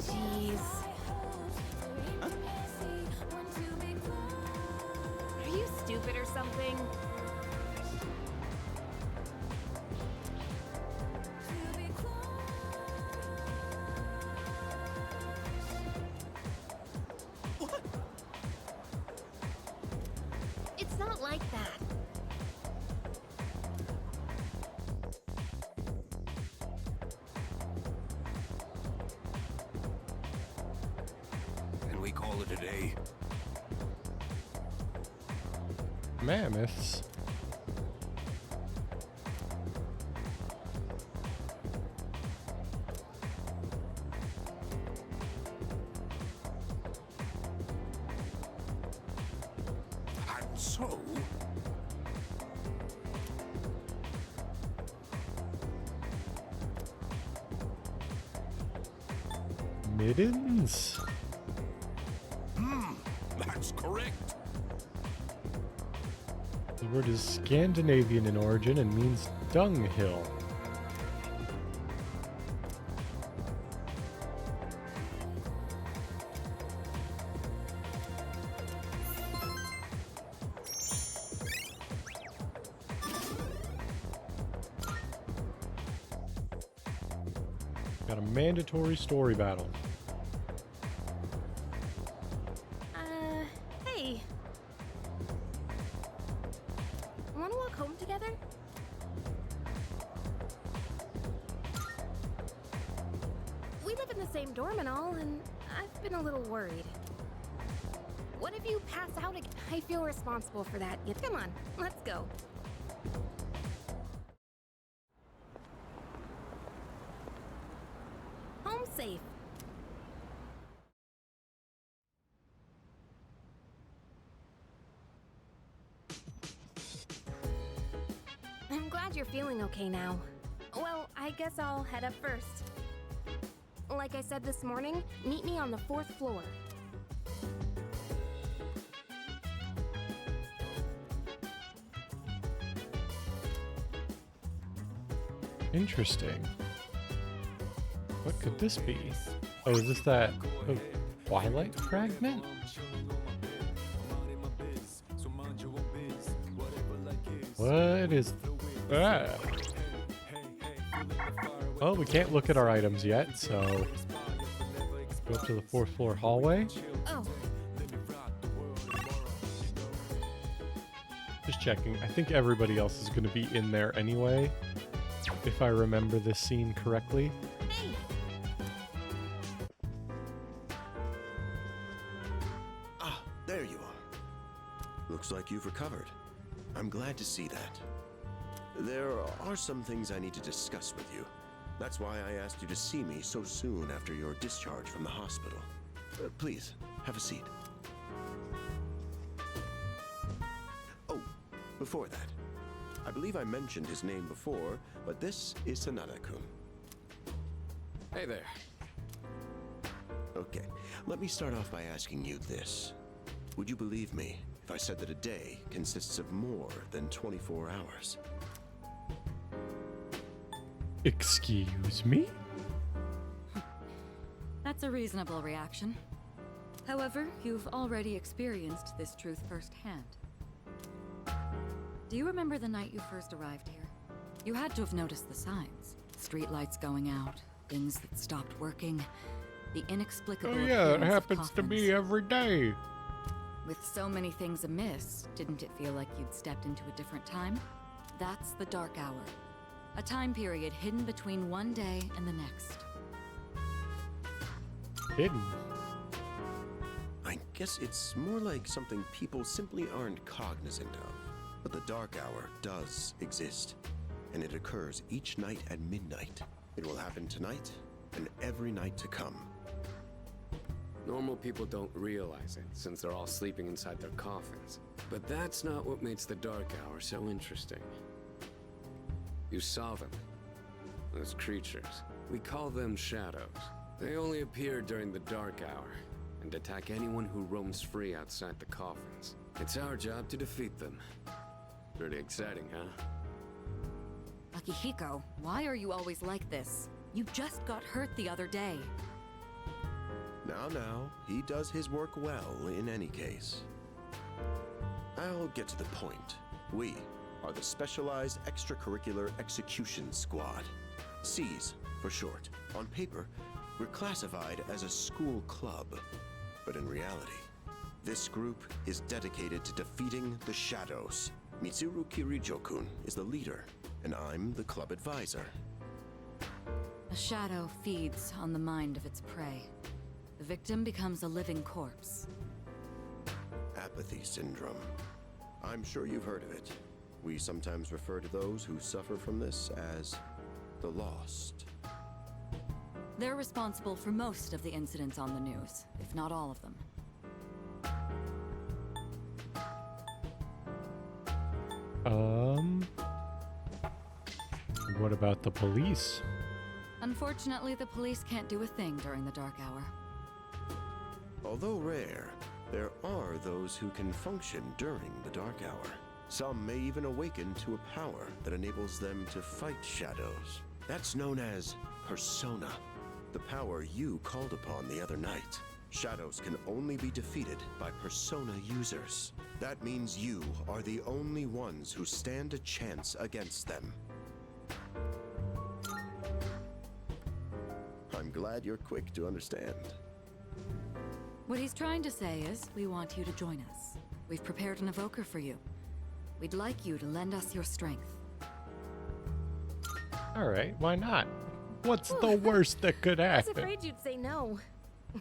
Jeez. Are you stupid or something? not like that. Can we call it a day? Mammoths? And so... Middens? That's correct. The word is Scandinavian in origin and means dunghill. Got a mandatory story battle. Hey. Wanna walk home together? We live in the same dorm and all, and I've been a little worried. What if you pass out again? I feel responsible for that. Come on, let's go. Home safe. I'm glad you're feeling okay now. Well, I guess I'll head up first. Like I said this morning, meet me on the 4th floor. Interesting. What could this be? Oh, is this that Twilight fragment? What is that? Well, we can't look at our items yet, so go up to the 4th floor hallway. Oh. Just checking. I think everybody else is going to be in there anyway, if I remember this scene correctly. Hey. Ah, there you are. Looks like you've recovered. I'm glad to see that. There are some things I need to discuss with you. That's why I asked you to see me so soon after your discharge from the hospital. Please, have a seat. Oh, before that, I believe I mentioned his name before, but this is Sanada-kun. Hey there. Okay, let me start off by asking you this. Would you believe me if I said that a day consists of more than 24 hours? Excuse me? That's a reasonable reaction. However, you've already experienced this truth firsthand. Do you remember the night you first arrived here? You had to have noticed the signs. Streetlights going out, things that stopped working, the inexplicable Oh yeah, it appearance of happens to me every day. With so many things amiss, didn't it feel like you'd stepped into a different time? That's the Dark Hour. A time period hidden between one day and the next. Hidden? I guess it's more like something people simply aren't cognizant of. But the Dark Hour does exist, and it occurs each night at midnight. It will happen tonight and every night to come. Normal people don't realize it, since they're all sleeping inside their coffins. But that's not what makes the Dark Hour so interesting. You saw them. Those creatures. We call them shadows. They only appear during the Dark Hour, and attack anyone who roams free outside the coffins. It's our job to defeat them. Pretty exciting, huh? Akihiko, why are you always like this? You just got hurt the other day. Now, he does his work well in any case. I'll get to the point. We are the Specialized Extracurricular Execution Squad. SEAS for short. On paper, we're classified as a school club. But in reality, This group is dedicated to defeating the Shadows. Mitsuru Kirijo-kun is the leader, and I'm the club advisor. A shadow feeds on the mind of its prey. The victim becomes a living corpse. Apathy syndrome. I'm sure you've heard of it. We sometimes refer to those who suffer from this as the lost. They're responsible for most of the incidents on the news, if not all of them. What about the police? Unfortunately, the police can't do a thing during the dark hour. Although rare, there are those who can function during the dark hour. Some may even awaken to a power that enables them to fight shadows. That's known as persona, the power you called upon the other night. Shadows can only be defeated by persona users. That means you are the only ones who stand a chance against them. I'm glad you're quick to understand. What he's trying to say is, we want you to join us. We've prepared an evoker for you. We'd like you to lend us your strength. Alright, why not? What's the worst that could I was happen? afraid you'd say no.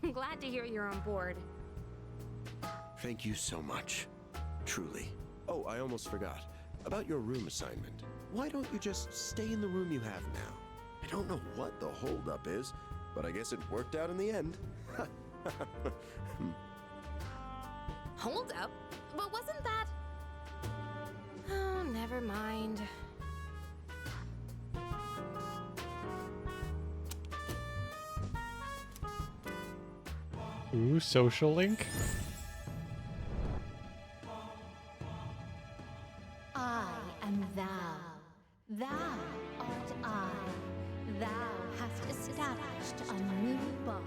I'm glad to hear you're on board. Thank you so much. Truly. Oh, I almost forgot. About your room assignment. Why don't you just stay in the room you have now? I don't know what the holdup is, but I guess it worked out in the end. Hold up? But wasn't that... Oh, never mind. Ooh, social link? I am thou. Thou art I. Thou hast established a new bond.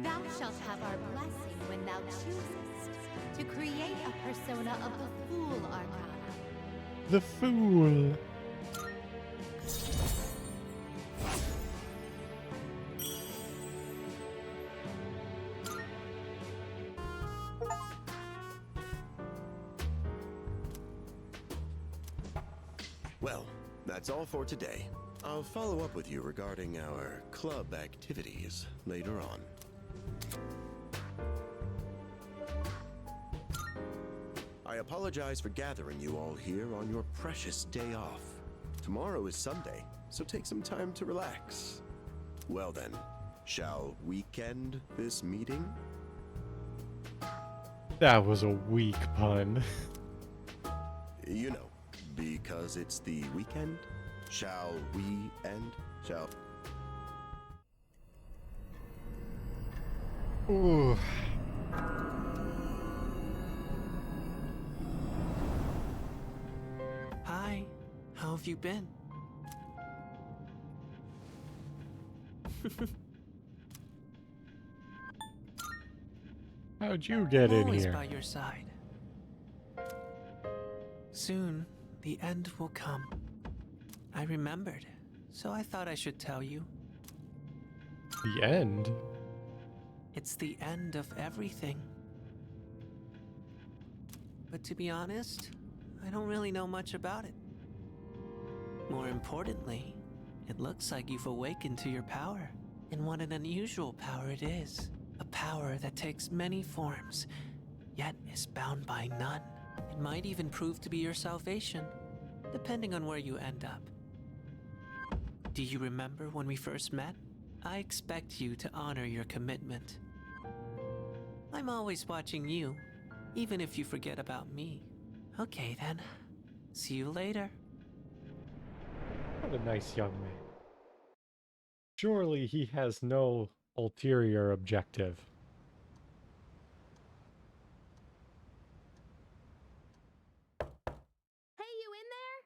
Thou shalt have our blessing when thou choosest to create a persona of the Fool Arcana. The Fool. Well, that's all for today. I'll follow up with you regarding our club activities later on. I apologize for gathering you all here on your precious day off. Tomorrow is Sunday, so take some time to relax. Well then, shall weekend this meeting? That was a weak pun. You know, because it's the weekend. Shall we end? Shall... Ooh. Hi, how have you been? How'd you get I'm in always here? by your side. Soon, the end will come. I remembered, so I thought I should tell you. The end? It's the end of everything. But to be honest, I don't really know much about it. More importantly, it looks like you've awakened to your power. And what an unusual power it is. A power that takes many forms, yet is bound by none. It might even prove to be your salvation, depending on where you end up. Do you remember when we first met? I expect you to honor your commitment. I'm always watching you, even if you forget about me. Okay then. See you later. What a nice young man. Surely he has no ulterior objective. Hey, you in there?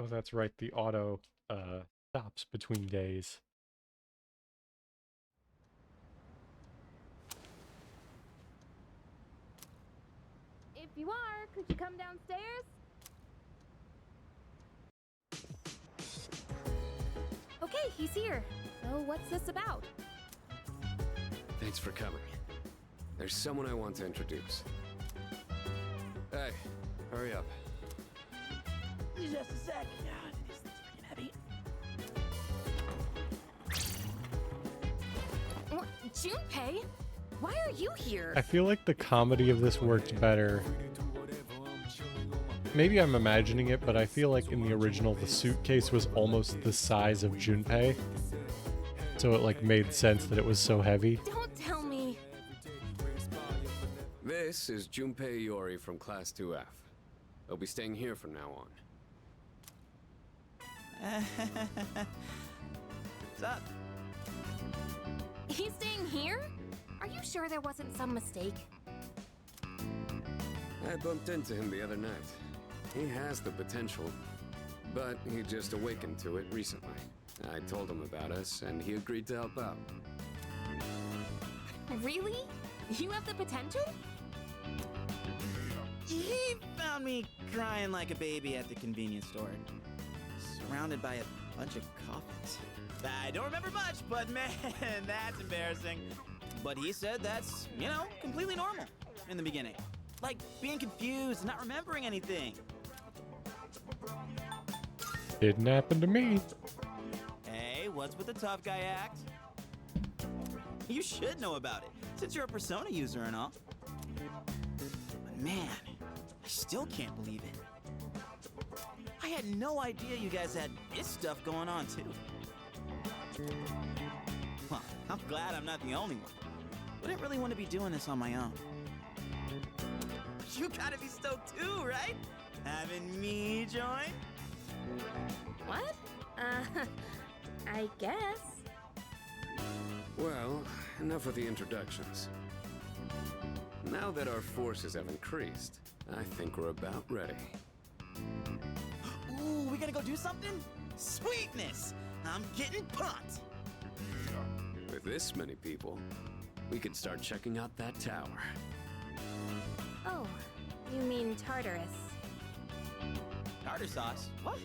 Oh, that's right. The auto stops between days. If you are, could you come downstairs? Okay, he's here. So what's this about? Thanks for coming. There's someone I want to introduce. Hey, hurry up. Just a sec. God, this thing's freaking heavy. What? Junpei? Why are you here? I feel like the comedy of this worked better. Maybe I'm imagining it, but I feel like in the original the suitcase was almost the size of Junpei. So it like made sense that it was so heavy. Don't tell me. This is Junpei Iori from Class 2F. They'll be staying here from now on. What's up? He's staying here? Are you sure there wasn't some mistake? I bumped into him the other night. He has the potential, but he just awakened to it recently. I told him about us, and he agreed to help out. Really? You have the potential? He found me crying like a baby at the convenience store, surrounded by a bunch of coffins. I don't remember much, but man, that's embarrassing. But he said that's, you know, completely normal in the beginning. Like being confused and not remembering anything. Didn't happen to me. Hey, what's with the tough guy act? You should know about it, since you're a Persona user and all. But man, I still can't believe it. I had no idea you guys had this stuff going on, too. Well, I'm glad I'm not the only one. Wouldn't really want to be doing this on my own. You gotta be stoked too, right? Having me join? What? I guess. Well, enough of the introductions. Now that our forces have increased, I think we're about ready. Ooh, we gotta go do something? Sweetness! I'm getting pumped! With this many people, we could start checking out that tower. Oh, you mean Tartarus. Tartar sauce? What?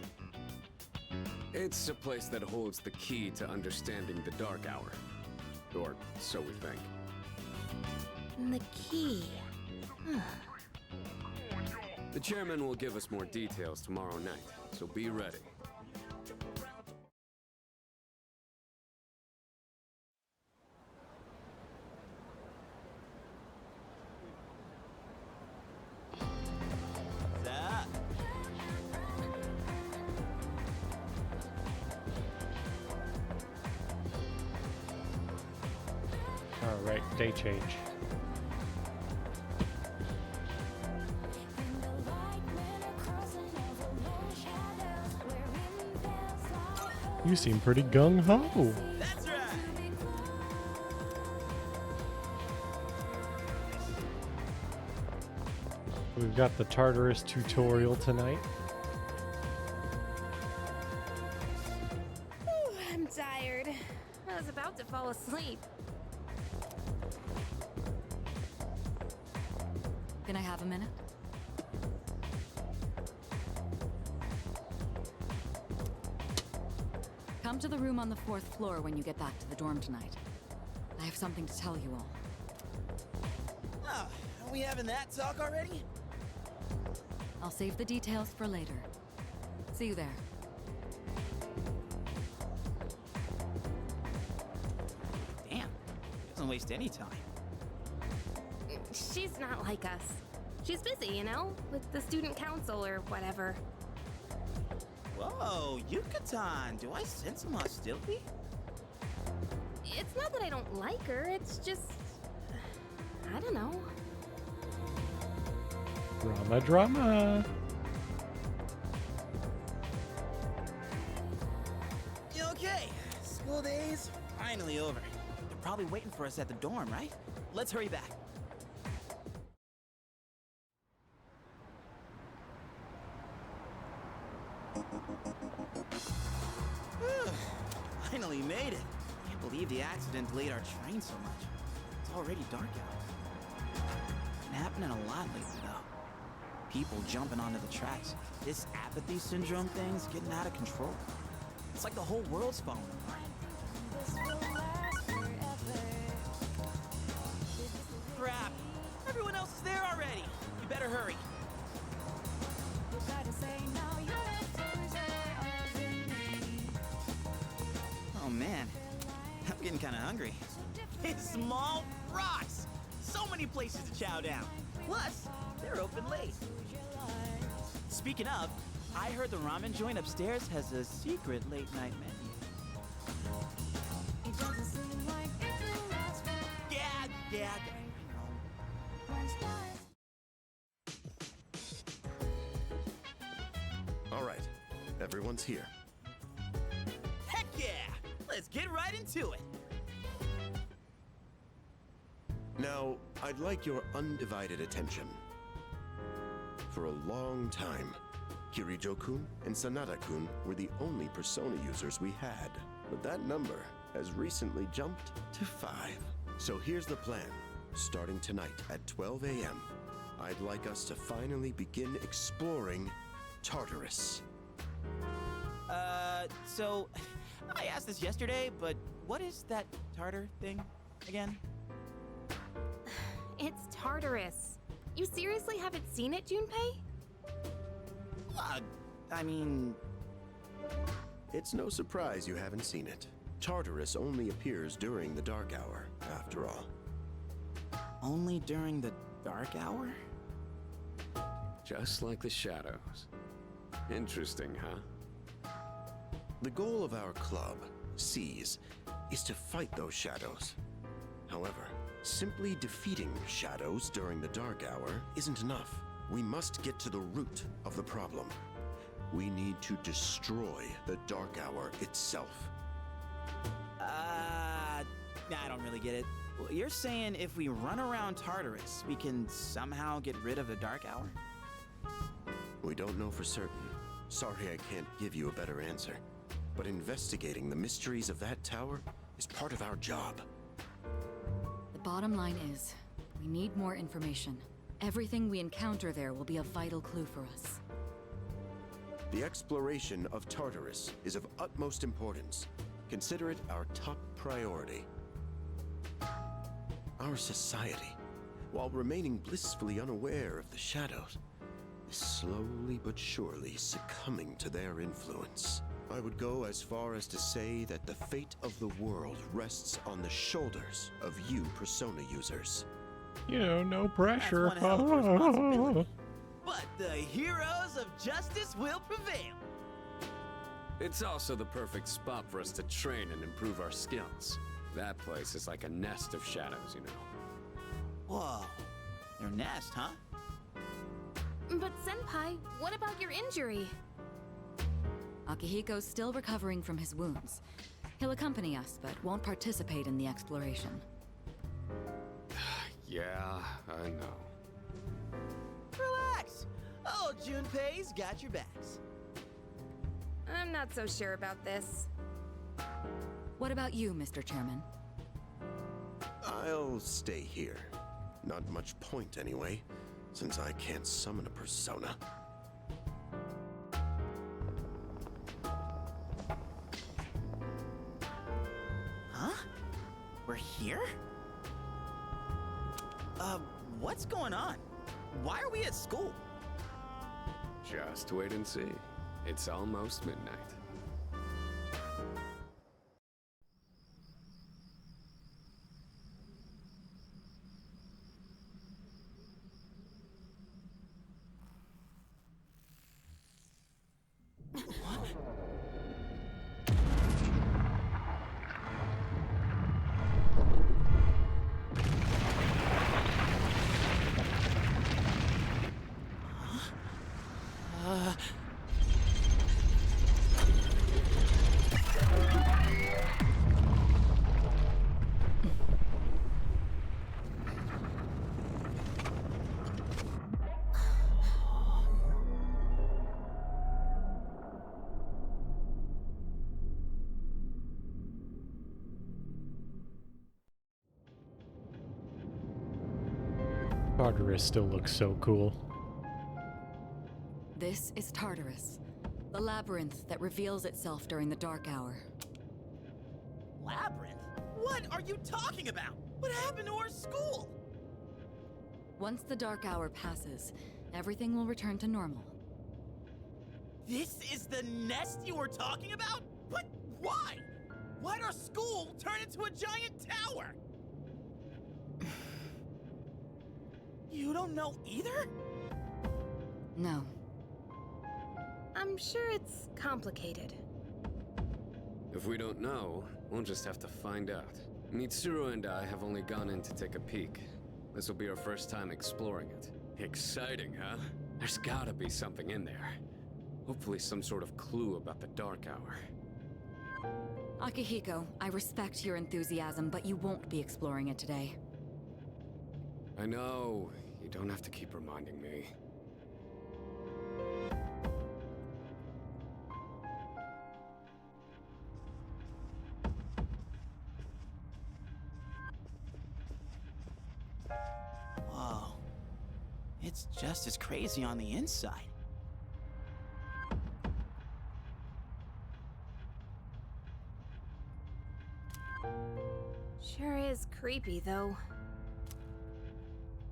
It's a place that holds the key to understanding the Dark Hour. Or so we think. The key. The chairman will give us more details tomorrow night, so be ready. Alright, day change. You seem pretty gung-ho. That's right! We've got the Tartarus tutorial tonight. Whew, I'm tired. I was about to fall asleep. Can I have a minute? Come to the room on the 4th floor when you get back to the dorm tonight. I have something to tell you all. Oh, are we having that talk already? I'll save the details for later. See you there. Damn, doesn't waste any time. She's not like us. She's busy, you know, with the student council or whatever. Whoa, Yucatan, do I sense some hostility? It's not that I don't like her, it's just... I don't know. Drama, drama. Okay, school days finally over. They're probably waiting for us at the dorm, right? Let's hurry back. Finally made it. Can't believe the accident delayed our train so much. It's already dark out. Been happening a lot lately, though. people jumping onto the tracks. This apathy syndrome thing's getting out of control. It's like the whole world's falling apart. Crap! Everyone else is there already! You better hurry. Oh man, I'm getting kinda hungry. Small rocks! So many places to chow down. Plus, they're open late. Speaking of, I heard the ramen joint upstairs has a secret late-night menu. Yeah. All right, everyone's here. Heck yeah! Let's get right into it. Now, I'd like your undivided attention. For a long time, Kirijo-kun and Sanada-kun were the only Persona users we had. But that number has recently jumped to 5. So here's the plan. Starting tonight at 12 a.m., I'd like us to finally begin exploring Tartarus. So I asked this yesterday, but what is that tartar thing again? It's Tartarus. You seriously haven't seen it, Junpei? I mean... It's no surprise you haven't seen it. Tartarus only appears during the dark hour, after all. Only during the dark hour? Just like the shadows. Interesting, huh? The goal of our club, Seize, is to fight those shadows. However, simply defeating shadows during the dark hour isn't enough. We must get to the root of the problem. We need to destroy the dark hour itself. I don't really get it. Well, you're saying if we run around Tartarus, we can somehow get rid of the dark hour? We don't know for certain. Sorry I can't give you a better answer. But investigating the mysteries of that tower is part of our job. The bottom line is, we need more information. Everything we encounter there will be a vital clue for us. The exploration of Tartarus is of utmost importance. Consider it our top priority. Our society, while remaining blissfully unaware of the shadows, is slowly but surely succumbing to their influence. I would go as far as to say that the fate of the world rests on the shoulders of you Persona users. You know, no pressure. That's one hell of a responsibility. But the heroes of justice will prevail. It's also the perfect spot for us to train and improve our skills. That place is like a nest of shadows, you know. Whoa. Their nest, huh? But Senpai, what about your injury? Akihiko's still recovering from his wounds. He'll accompany us, but won't participate in the exploration. Yeah, I know. Relax. Oh, Junpei's got your backs. I'm not so sure about this. What about you, Mr. Chairman? I'll stay here. Not much point anyway, since I can't summon a persona. Huh? We're here? What's going on? Why are we at school? Just wait and see. It's almost midnight. Tartarus still looks so cool. This is Tartarus, the labyrinth that reveals itself during the dark hour. Labyrinth? What are you talking about? What happened to our school? Once the dark hour passes, everything will return to normal. This is the nest you were talking about? But why? Why'd our school turn into a giant tower? You don't know either? No. I'm sure it's complicated. If we don't know, we'll just have to find out. Mitsuru and I have only gone in to take a peek. This will be our first time exploring it. Exciting, huh? There's gotta be something in there. Hopefully some sort of clue about the Dark Hour. Akihiko, I respect your enthusiasm, but you won't be exploring it today. I know. You don't have to keep reminding me. Whoa. It's just as crazy on the inside. Sure is creepy, though.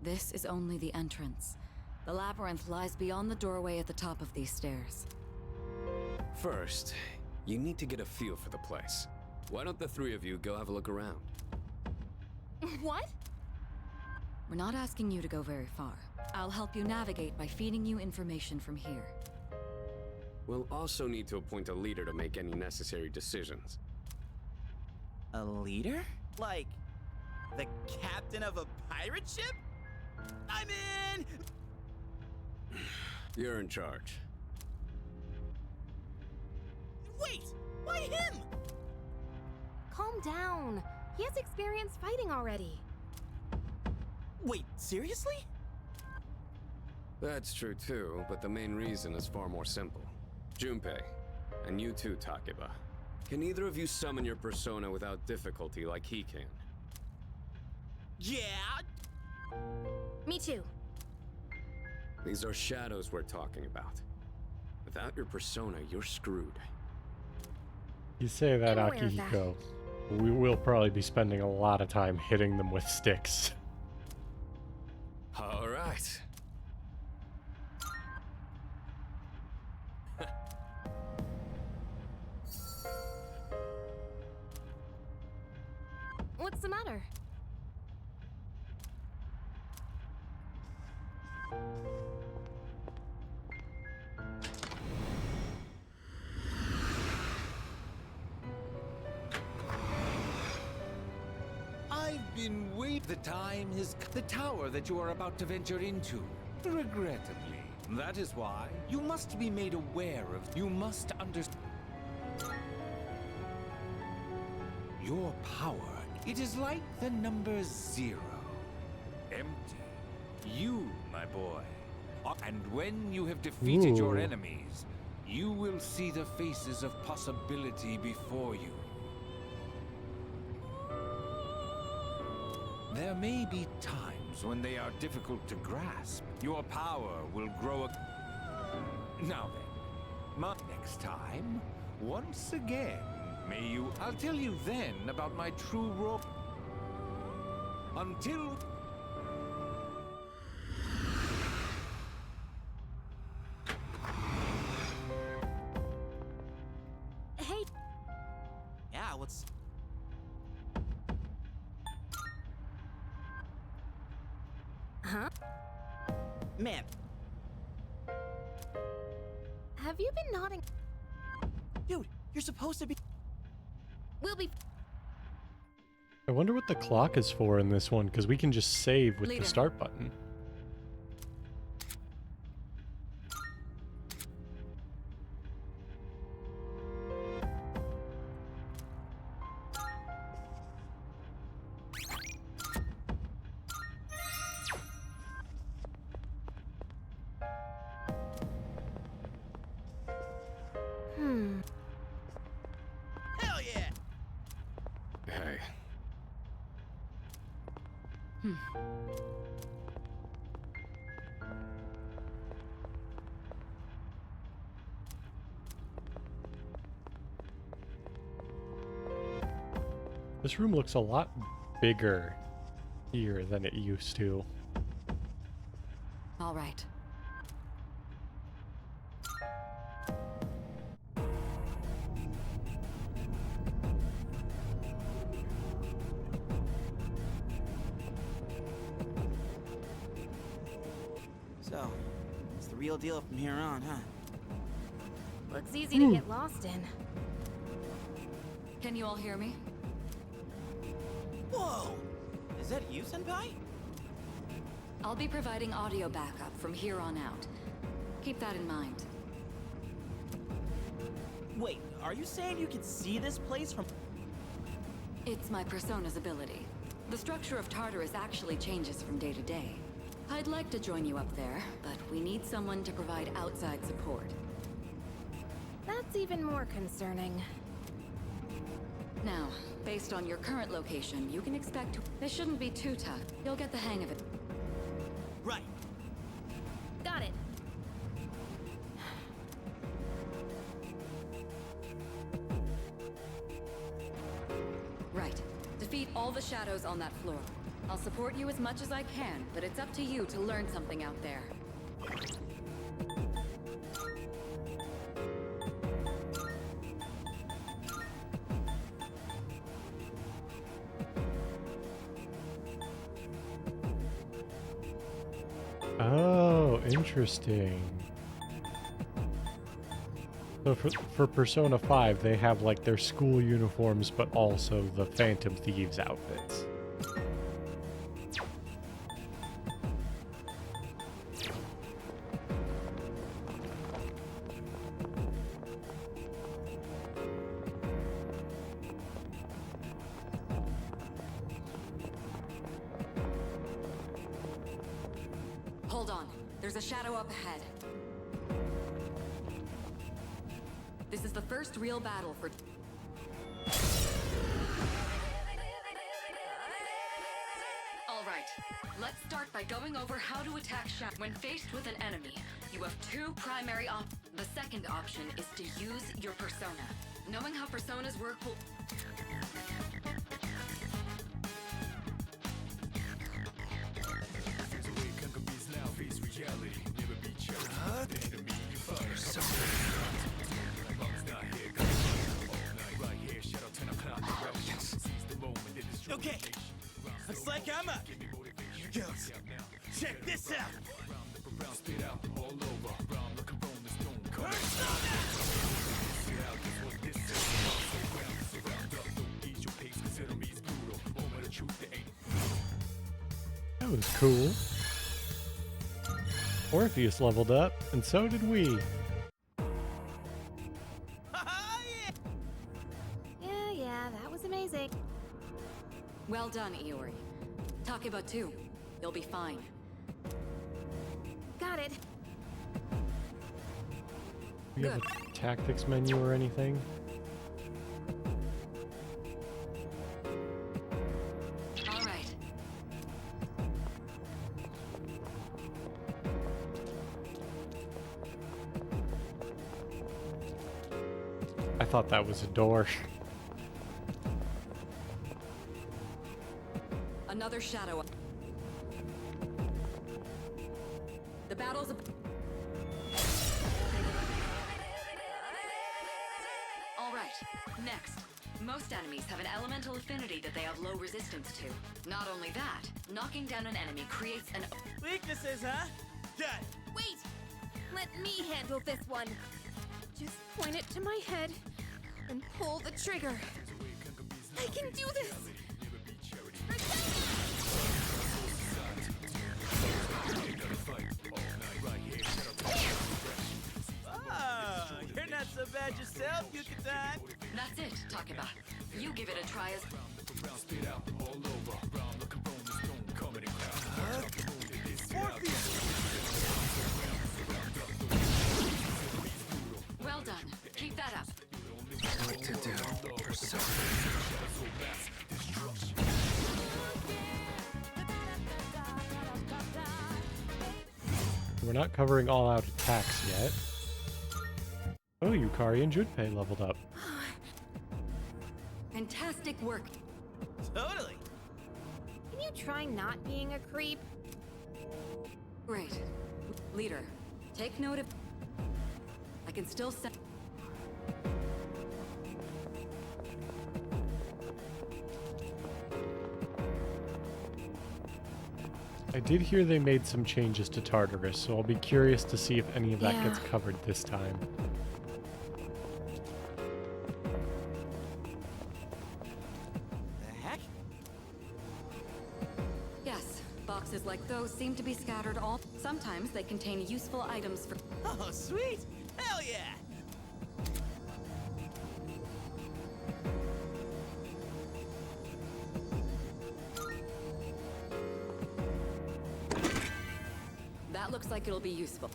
This is only the entrance. The labyrinth lies beyond the doorway at the top of these stairs. First, you need to get a feel for the place. Why don't the three of you go have a look around? What? We're not asking you to go very far. I'll help you navigate by feeding you information from here. We'll also need to appoint a leader to make any necessary decisions. A leader? Like, the captain of a pirate ship? I'm in! You're in charge. Wait! Why him? Calm down. He has experience fighting already. Wait, seriously? That's true too, but the main reason is far more simple. Junpei, and you too, Takeba. Can either of you summon your persona without difficulty like he can? Yeah! Me too. These are shadows we're talking about. Without your persona, you're screwed. You say that, I'm aware of that. Akihiko. We will probably be spending a lot of time hitting them with sticks. All right. What's the matter? I've been waiting. The time is the tower that you are about to venture into. Regrettably, that is why you must be made aware of. You must understand your power. It is like the number 0. Empty. You, my boy. And when you have defeated your Ooh. enemies, you will see the faces of possibility before you. There may be times when they are difficult to grasp. Your power will grow. Now then, next time, once again, may you. I'll tell you then about my true role. Until. Hey, Yeah, what's... huh? Man, Have you been nodding? dude, you're supposed to be... We'll be. I wonder what the clock is for in this one, because we can just save with Leader. the start button. Hell yeah! Hey, This room looks a lot bigger here than it used to. All right. So, it's the real deal from here on, huh? Looks easy to get lost in. Can you all hear me? Whoa! Is that you, Senpai? I'll be providing audio backup from here on out. Keep that in mind. Wait, are you saying you can see this place from... It's my persona's ability. The structure of Tartarus actually changes from day to day. I'd like to join you up there, but we need someone to provide outside support. That's even more concerning. Now, based on your current location, you can expect to... This shouldn't be too tough. You'll get the hang of it. Right. Got it. Right. Defeat all the shadows on that floor. I'll support you as much as I can, but it's up to you to learn something out there. Oh, interesting. So for Persona 5, they have like their school uniforms, but also the Phantom Thieves outfits. Hold on. There's a shadow up ahead. This is the first real battle for... Alright, let's start by going over how to attack Shadow. When faced with an enemy, you have two primary options. The second option is to use your persona. Knowing how personas work will... Okay, looks like I'm up. Here goes. Check this out. That was cool. Orpheus leveled up, and so did we. Yeah, that was amazing. Well done, Iori. Takeba too. You'll be fine. Got it. Do you have a tactics menu or anything? All right. I thought that was a door. Another shadow. The battle's... All right, next. Most enemies have an elemental affinity that they have low resistance to. Not only that, knocking down an enemy creates an... Weaknesses, huh? Got it. Wait! Let me handle this one. Just point it to my head and pull the trigger. I can do this! Oh, you're not so bad yourself, Yuka-tan. That's it, Takeba. You give it a try as... Well done. Keep that up. What to do? Persona. We're not covering all out attacks yet. Oh, Yukari and Junpei leveled up. Fantastic work. Totally. Can you try not being a creep? Great. Leader, take note of... I can still send... I did hear they made some changes to Tartarus, so I'll be curious to see if any of that Yeah. gets covered this time. The heck? Yes, boxes like those seem to be scattered all... Sometimes they contain useful items for... Oh, sweet! Hell yeah! That looks like it'll be useful.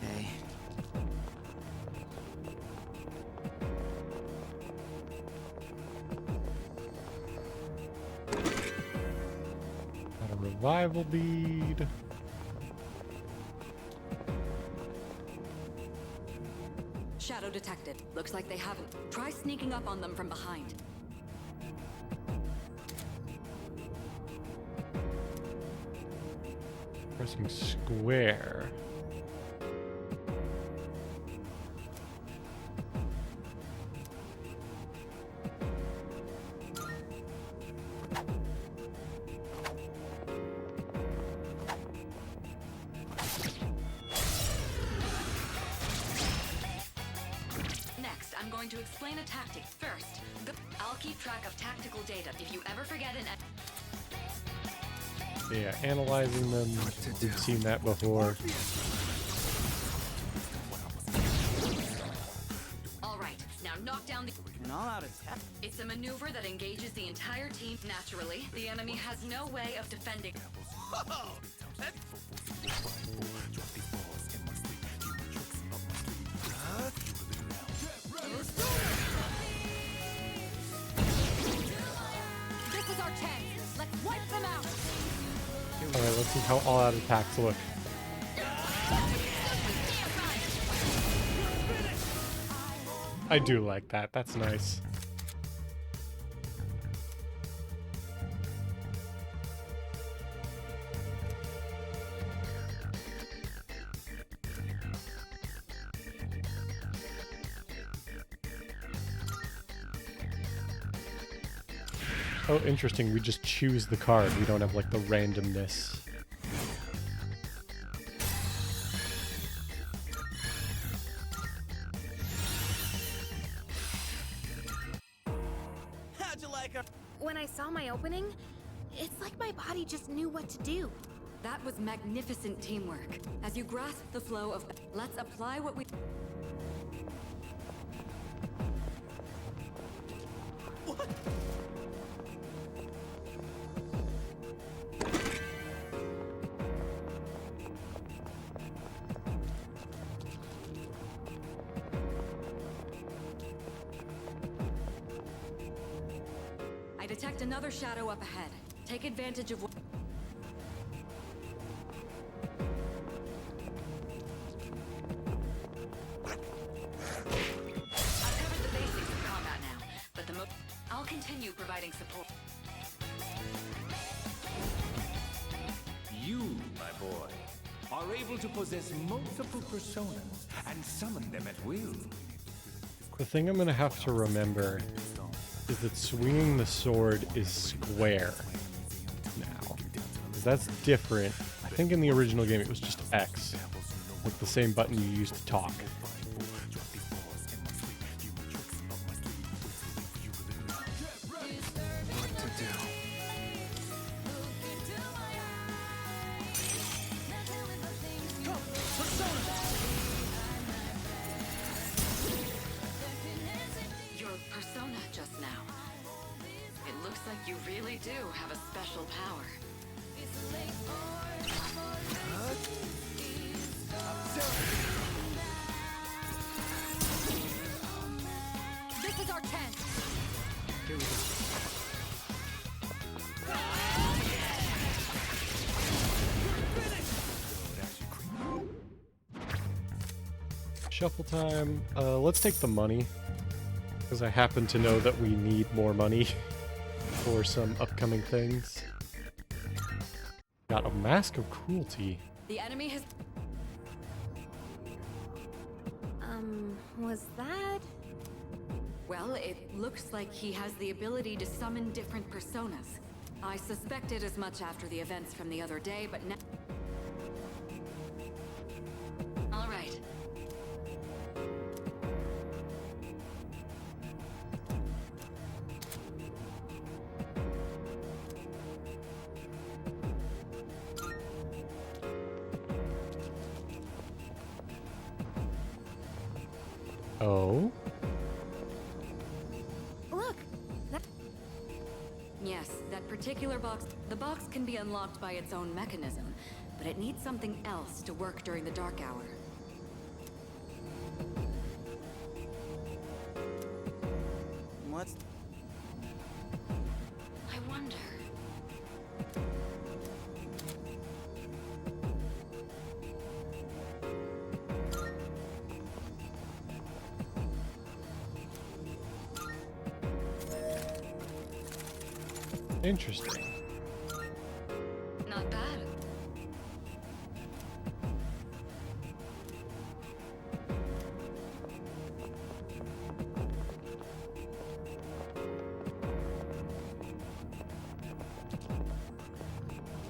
Hey. Got a revival bead. Shadow detected. Looks like they haven't. Try sneaking up on them from behind. Pressing square. Next, I'm going to explain a tactic. First, I'll keep track of tactical data. If you ever forget an... Yeah, analyzing them. We've seen that before. All right, now knock down the... An all-out attack? It's a maneuver that engages the entire team naturally. The enemy has no way of defending. Whoa! This is our chance. Let's wipe them out. Alright, let's see how all-out attacks look. I do like that. That's nice. Oh, interesting. We just choose the card. We don't have, like, the randomness. How'd you like her? When I saw my opening, it's like my body just knew what to do. That was magnificent teamwork. As you grasp the flow of... Let's apply what we... What? I detect another shadow up ahead. Take advantage of what... I've covered the basics of combat now, but I'll continue providing support. You, my boy, are able to possess multiple personas and summon them at will. The thing I'm gonna have to remember is that swinging the sword is square now. 'Cause that's different. I think in the original game it was just X, like the same button you use to talk. What to do? Your persona just now. It looks like you really do have a special power. This is our chance. Here we go. Shuffle time. Let's take the money. Because I happen to know that we need more money for some upcoming things. Got a Mask of Cruelty. The enemy has... Was that? Well, it looks like he has the ability to summon different personas. I suspected as much after the events from the other day, but now... All right. Oh? Look! Yes, that particular box... The box can be unlocked by its own mechanism, but it needs something else to work during the dark hour. What's... I wonder... Interesting. Not bad.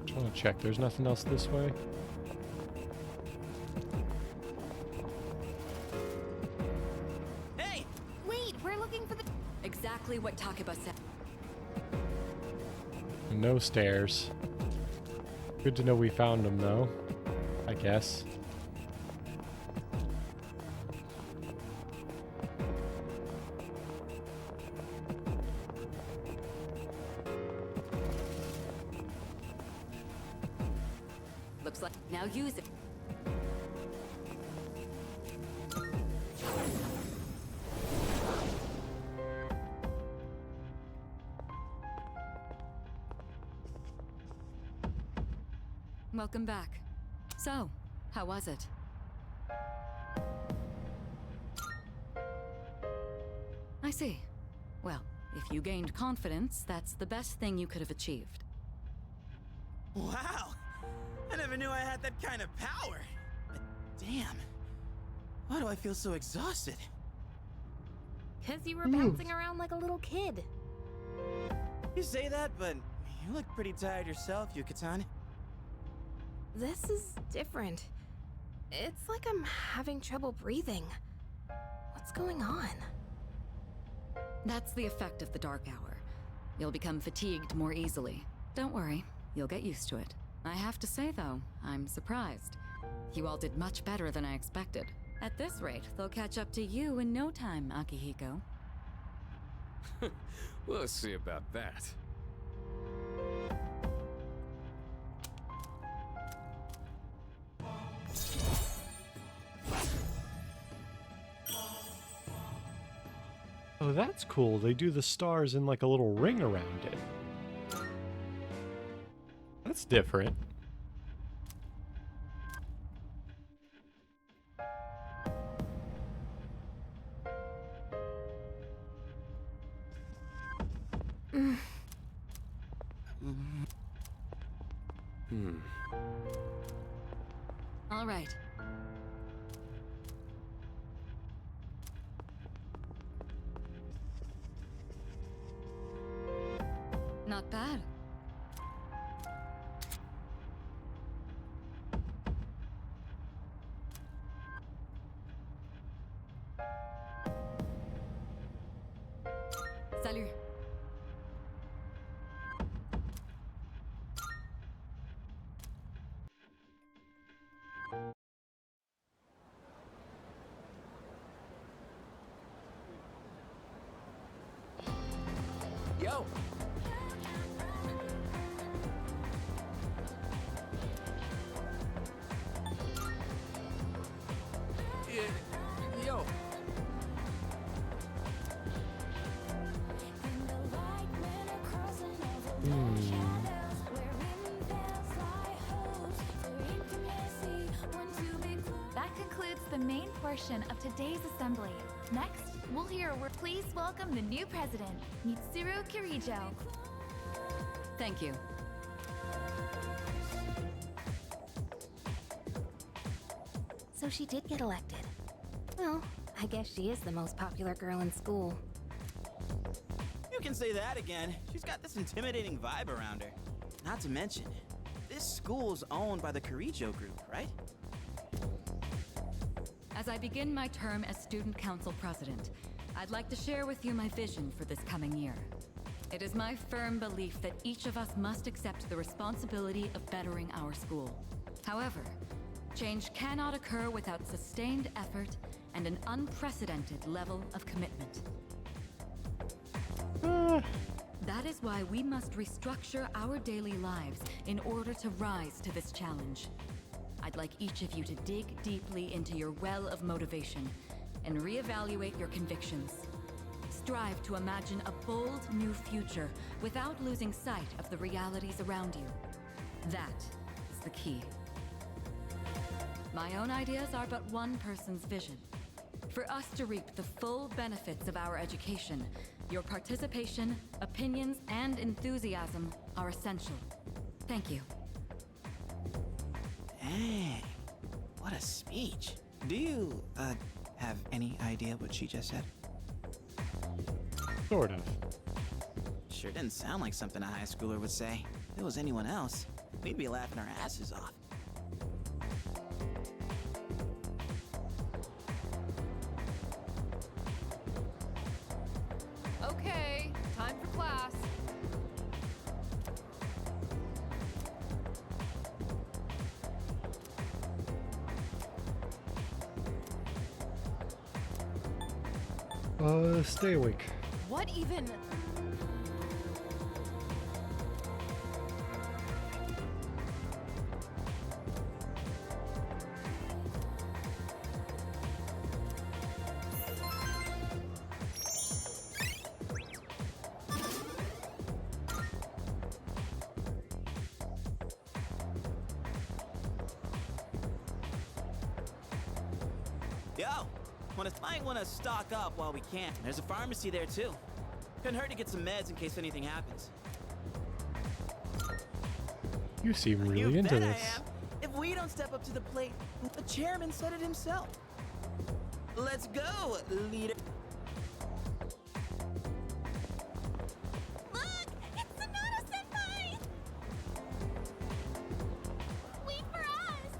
Just want to check. There's nothing else this way. Hey! Wait, we're looking for the... Exactly what Takeba said. No stairs. Good to know we found them, though. I guess. Looks like... Now use it. Welcome back. So, how was it? I see. Well, if you gained confidence, that's the best thing you could have achieved. Wow! I never knew I had that kind of power. But damn. Why do I feel so exhausted? Because you were bouncing around like a little kid. You say that, but you look pretty tired yourself, Yuka-tan. This is different. It's like I'm having trouble breathing. What's going on? That's the effect of the dark hour. You'll become fatigued more easily. Don't worry, you'll get used to it. I have to say, though, I'm surprised. You all did much better than I expected. At this rate, they'll catch up to you in no time, Akihiko. We'll see about that. Oh, that's cool. They do the stars in like a little ring around it. That's different. All right. Not bad. Salut. Yo! Yo! That concludes the main portion portion of today's assembly. Next, we'll hear a word. Please welcome the new president, Mitsuru Kirijo. Thank you. So she did get elected. Well, I guess she is the most popular girl in school. You can say that again. She's got this intimidating vibe around her. Not to mention, this school's owned by the Kirijo group, right? As I begin my term as Student Council President, I'd like to share with you my vision for this coming year. It is my firm belief that each of us must accept the responsibility of bettering our school. However, change cannot occur without sustained effort and an unprecedented level of commitment. That is why we must restructure our daily lives in order to rise to this challenge. I'd like each of you to dig deeply into your well of motivation and reevaluate your convictions. Strive to imagine a bold new future without losing sight of the realities around you. That is the key. My own ideas are but one person's vision. For us to reap the full benefits of our education, your participation, opinions, and enthusiasm are essential. Thank you. Dang, what a speech. Do you, have any idea what she just said? Sort of. Sure didn't sound like something a high schooler would say. If it was anyone else, we'd be laughing our asses off. Okay, time for class. Stay awake. What even? Yo, might want to stock up while we can. There's a pharmacy there too. Couldn't hurt to get some meds in case anything happens. You seem really You into bet this. I am. If we don't step up to the plate, the chairman said it himself. Let's go, leader. Look! It's Sonata-senpai! Wait for us!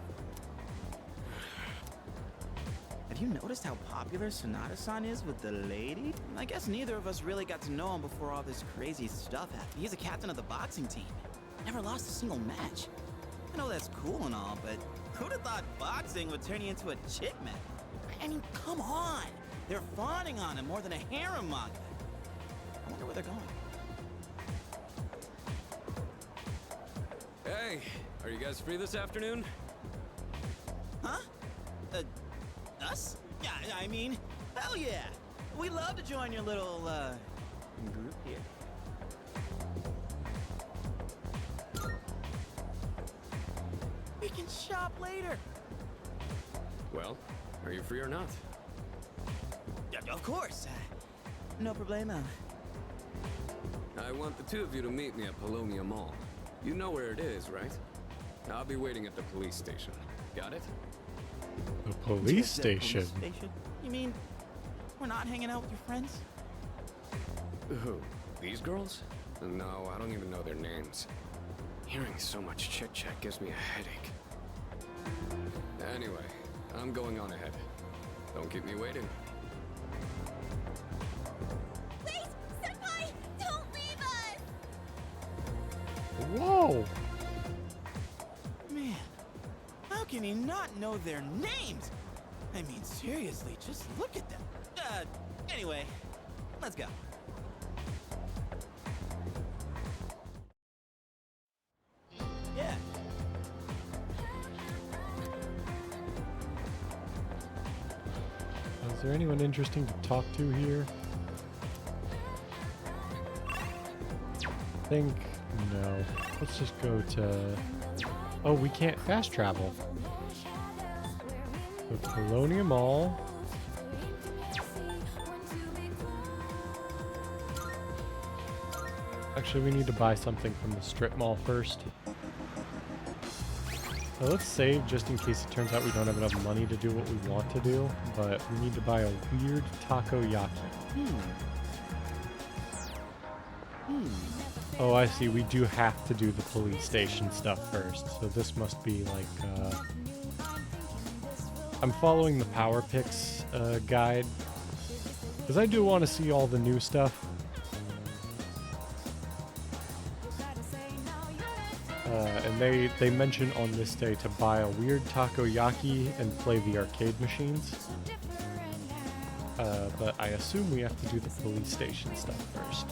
Have you noticed how popular Sonata-san is with the lady? I guess neither of us really got to know him before all this crazy stuff happened. He's a captain of the boxing team. Never lost a single match. I know that's cool and all, but who'd have thought boxing would turn you into a chick man? I mean, come on! They're fawning on him more than a harem manga. I wonder where they're going. Hey, are you guys free this afternoon? Huh? Us? Yeah, I mean, hell yeah! We'd love to join your little, group here. We can shop later. Well, are you free or not? Yeah, of course. No problemo. I want the two of you to meet me at Polonia Mall. You know where it is, right? I'll be waiting at the police station. Got it? The police station? You mean we're not hanging out with your friends? Who? These girls? No, I don't even know their names. Hearing so much chit-chat gives me a headache. Anyway, I'm going on ahead. Don't keep me waiting. Wait! Senpai! Don't leave us! Whoa! Man, how can he not know their names? I mean, seriously, just look at them. Anyway, let's go. Yeah. Is there anyone interesting to talk to here? I think no. Let's just go to... Oh, we can't fast travel. The Colonia Mall. Actually, we need to buy something from the strip mall first. So let's save just in case it turns out we don't have enough money to do what we want to do, but we need to buy a weird takoyaki. Oh, I see. We do have to do the police station stuff first. So this must be like, I'm following the Power Picks guide, because I do want to see all the new stuff. And they mention on this day to buy a weird takoyaki and play the arcade machines. But I assume we have to do the police station stuff first.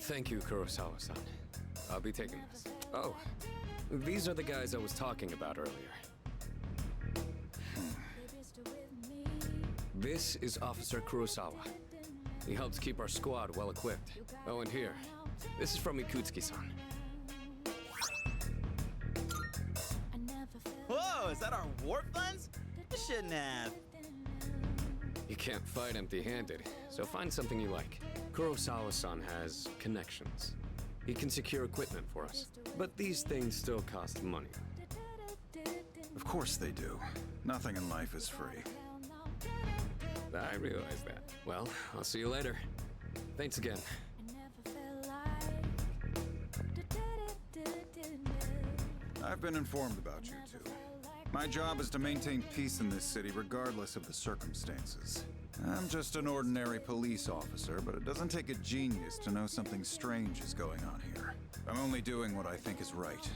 Thank you, Kurosawa-san. I'll be taking this. Oh, these are the guys I was talking about earlier. This is Officer Kurosawa. He helps keep our squad well equipped. Oh, and here, this is from Ikutsuki-san. Whoa, is that our warp lens? You shouldn't have. You can't fight empty-handed, so find something you like. Kurosawa-san has connections. He can secure equipment for us, but these things still cost money. Of course they do. Nothing in life is free. I realize that. Well, I'll see you later. Thanks again. I've been informed about you two. My job is to maintain peace in this city regardless of the circumstances. I'm just an ordinary police officer, but it doesn't take a genius to know something strange is going on here. I'm only doing what I think is right.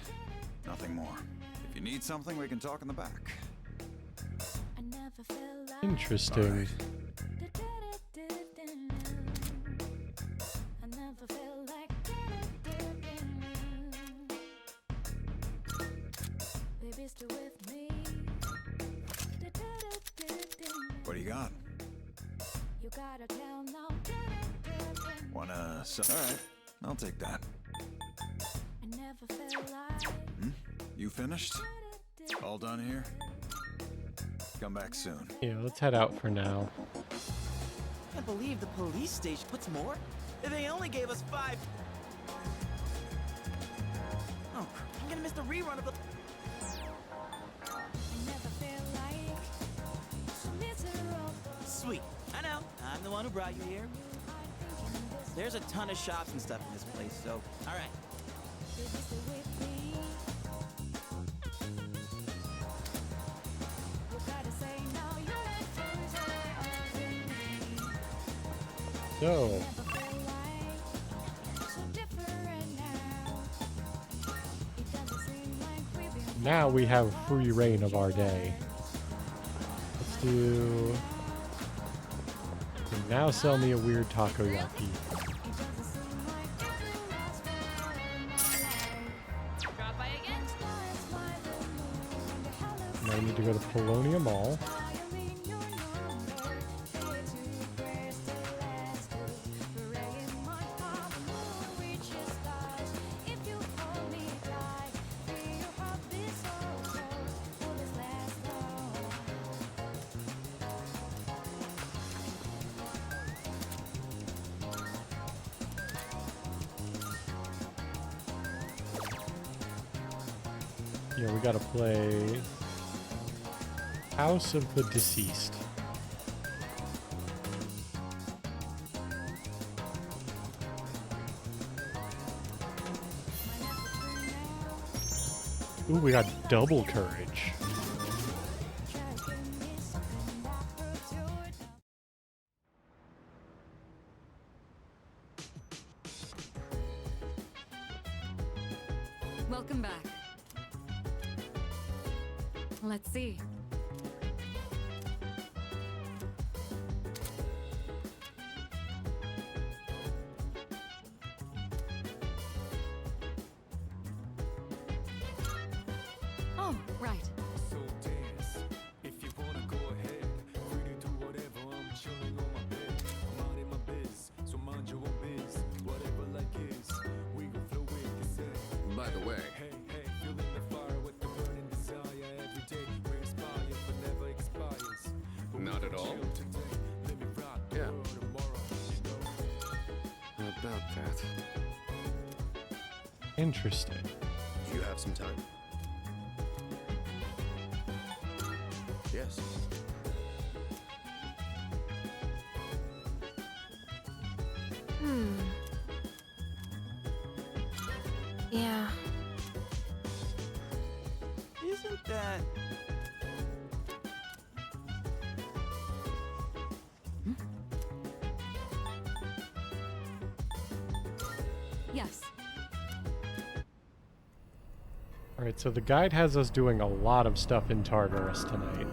Nothing more. If you need something, we can talk in the back. Interesting. What do you got? Wanna... Alright, I'll take that. You finished? All done here? Come back soon. Yeah, let's head out for now. I can't believe the police station puts more. They only gave us 5. Oh, I'm gonna miss the rerun of the... Sweet. I know. I'm the one who brought you here. There's a ton of shops and stuff in this place, so... Alright. So... now we have free reign of our day. Let's do... now sell me a weird takoyaki. Now I need to go to Polonia Mall. Yeah, we gotta play House of the Deceased. Ooh, we got double courage. Welcome back. Let's see. Oh, right. So dance. If you wanna go ahead, free to do whatever. I'm chilling on my bed. I'm out in my biz, so mind your by the way. Not at all? Yeah. How about that? Interesting. Do you have some time? Yes. Yeah. Isn't that... Yes. Alright, so the guide has us doing a lot of stuff in Tartarus tonight.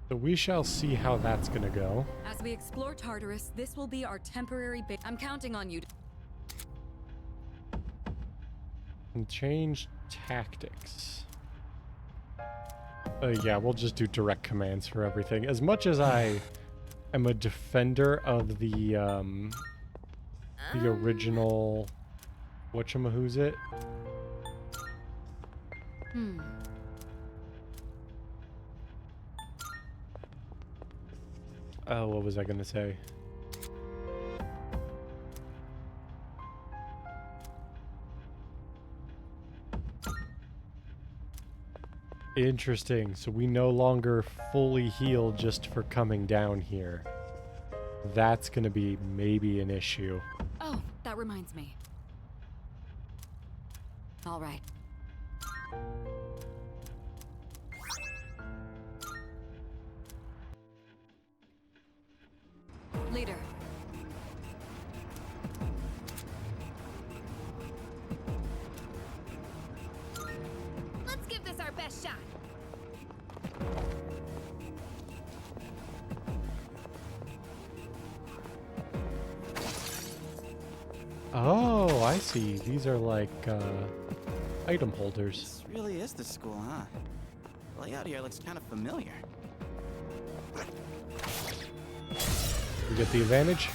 So we shall see how that's gonna go. As we explore Tartarus, this will be our temporary base. I'm counting on you. And change tactics. Yeah, we'll just do direct commands for everything. As much as I am a defender of the original whatchamahoosit. Oh, what was I gonna say? Interesting. So we no longer fully heal just for coming down here. That's gonna be maybe an issue. Oh, that reminds me. All right. Leader. Let's give this our best shot. Oh, I see. These are like item holders. This really is the school, huh? The layout here looks kind of familiar. We get the advantage?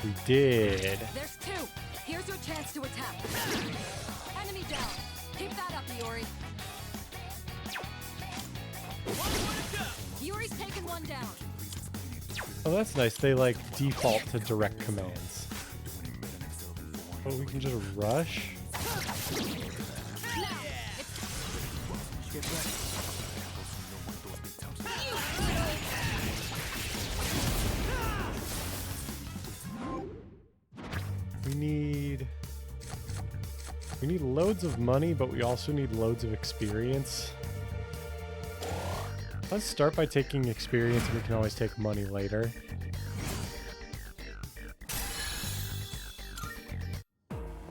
We did. There's two. Here's your chance to attack. Enemy down. Keep that up, Iori. Iori's taken one down. Oh, that's nice. They like default to direct commands. Oh, we can just rush? We need loads of money, but we also need loads of experience. Let's start by taking experience, and we can always take money later.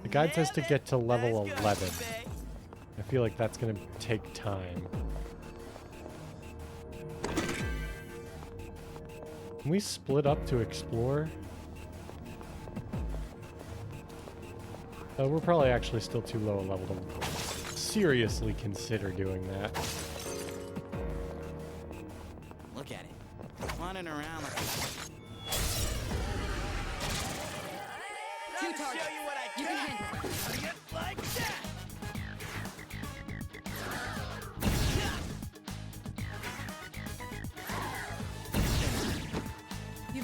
The guide says to get to level 11. I feel like that's going to take time. Can we split up to explore? We're probably actually still too low a level to seriously consider doing that. Look at it. Running around like... Two targets. You can handle it. Like that.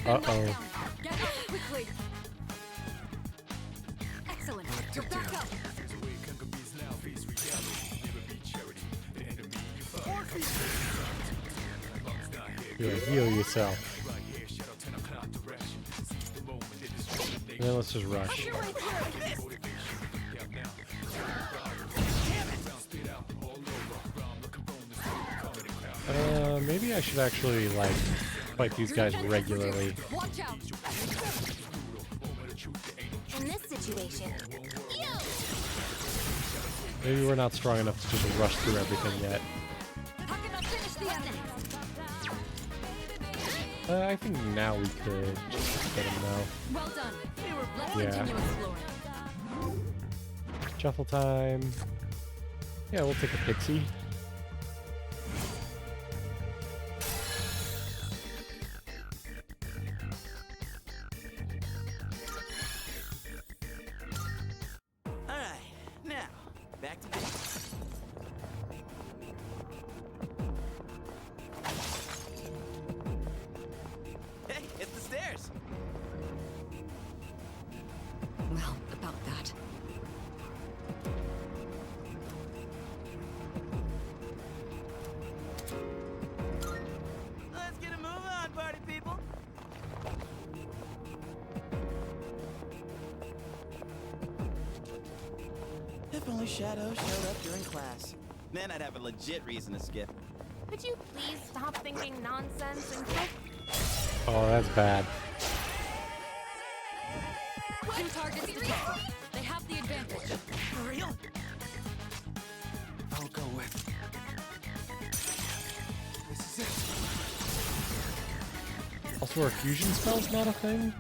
Uh-oh. Get up quickly. Excellent. You're back up. Yeah, heal yourself. And then let's just rush. Maybe I should actually, like, fight these guys regularly. Watch out. In this situation, Maybe we're not strong enough to just rush through everything yet. I think now we could just let him know. Well done. Let's Yeah. continue exploring. Shuffle time. Yeah, we'll take a pixie. If only Shadow showed up during class. Then I'd have a legit reason to skip. Could you please stop thinking nonsense and go? Oh, that's bad. Two targets to tackle. They have the advantage. For real? I'll go with. This is it. Also, are fusion spells not a thing?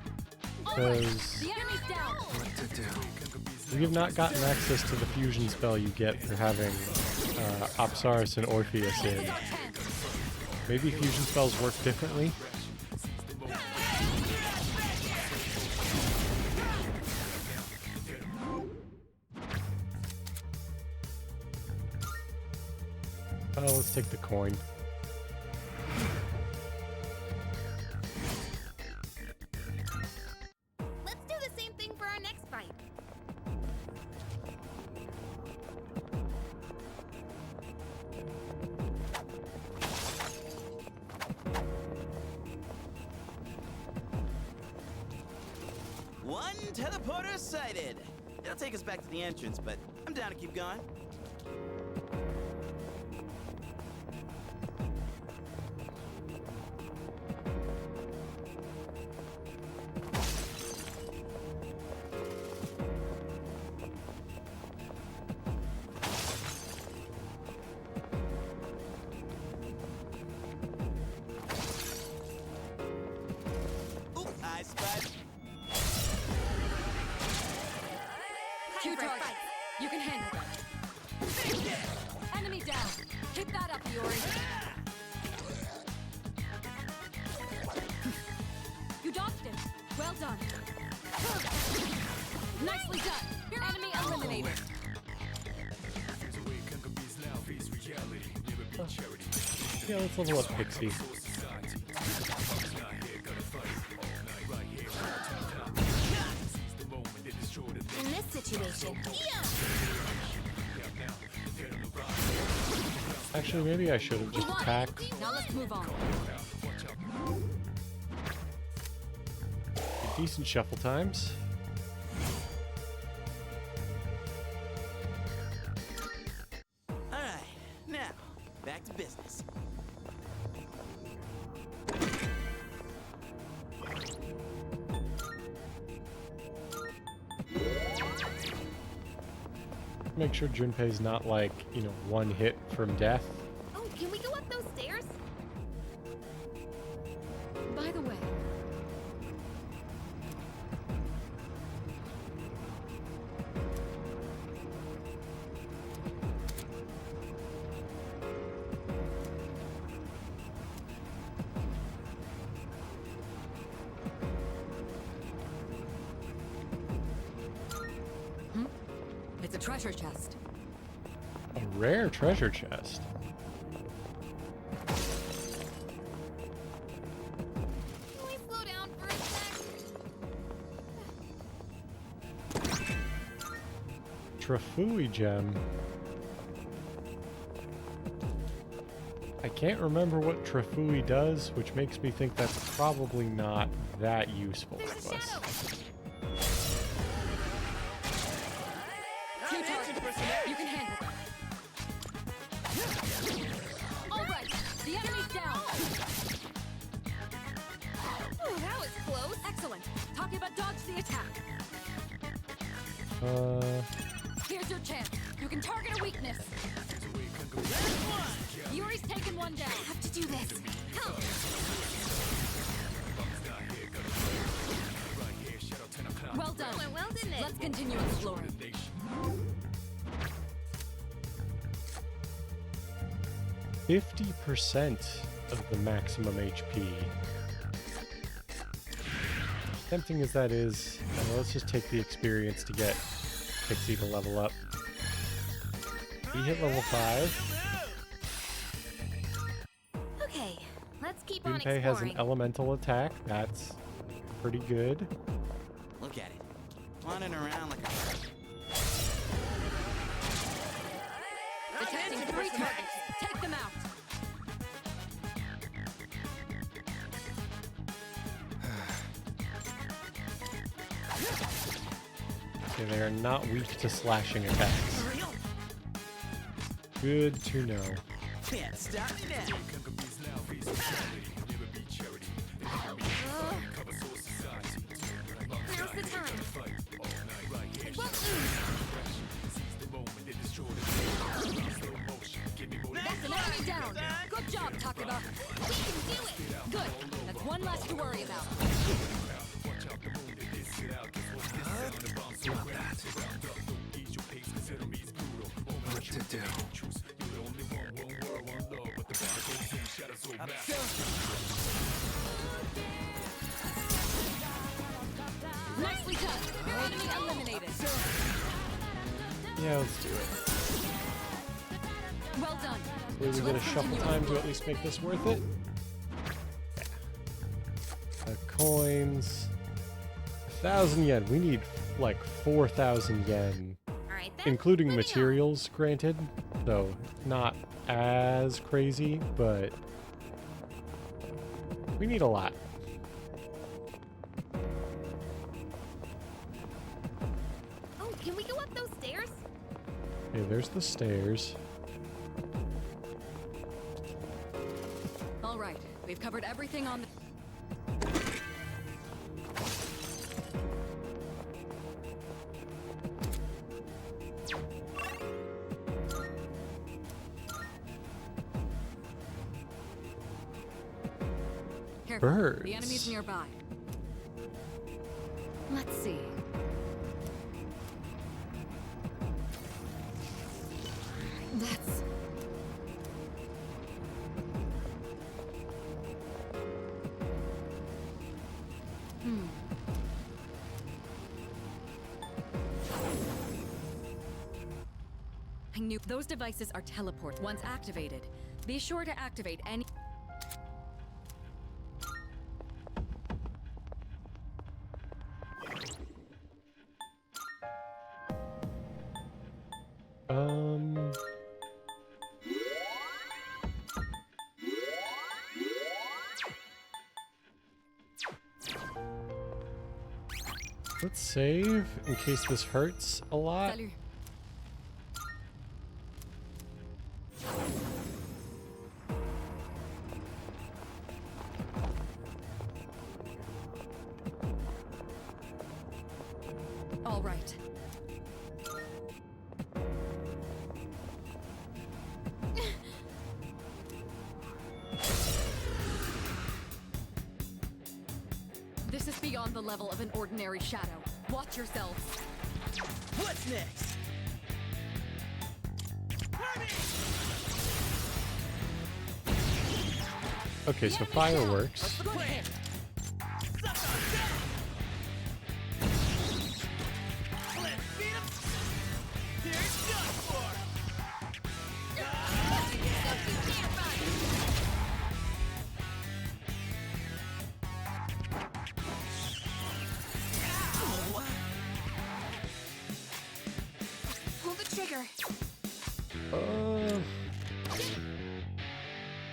Because The enemy's down. What to do? we have not gotten access to the fusion spell you get for having Apsaris and Orpheus in. Maybe fusion spells work differently? Oh, let's take the coin. Let's do the same thing for our next fight. One teleporter sighted. It'll take us back to the entrance, but I'm down to keep going. Oop, I spot. Two targets. You can handle them. Enemy down. Keep that up, Yuri. You dodged it. Well done. Nicely done. Enemy eliminated. Yeah, let's level up Pixie. In this situation, Actually, maybe I should have just attacked. Now let's move on. Decent shuffle times. All right, now back to business. Make sure Junpei's not like, you know, one hit from death. oh, can we go up those stairs? By the way, it's a treasure chest. A rare treasure chest. Can we slow down for a sec? Trafui gem. I can't remember what Trafui does, which makes me think that's probably not that useful to us. Two targets. You can handle them. All right. The enemy's down. Oh, that was close. Excellent. Talking about dodge the attack. Here's your chance. You can target a weakness. Yuri's taken one down. I have to do this. Help! Well done. Went well, didn't it? Let's continue exploring. %50 of the maximum HP. Tempting as that is, let's just take the experience to get Pixie to level up. He hit level 5. Okay, let's keep on Junpei exploring. has an elemental attack. That's pretty good. Look at it. Wandering around like a Detecting 3 targets. Take them out. Okay, they are not weak to slashing attacks. For real? Good to know. Can't stop now. Now's the time. It won't That's an enemy down. Good job, Takeba. We can do it. Good. That's one less to worry about. Not that. What to do? Nicely done. Your enemy eliminated. Yeah, let's do it. Well done. Were we So gonna let's shuffle continue time on. to at least make this worth it? Yeah. Coins. 1,000 yen. We need like 4,000 yen. Alright then. Including moving materials, granted. So, not as crazy, but we need a lot. on. Oh, can we go up those stairs? Okay, there's the stairs. All right. We've covered everything on the... Careful. Birds. The enemy's nearby. Let's see. That's... I knew those devices are teleport once activated. Be sure to activate any... Let's save in case this hurts a lot. Salut. All right. This is beyond the level of an ordinary shadow. Watch yourselves. What's next? Okay, so fireworks. Good hit. Let's beat him. Here's done for. Pull the trigger.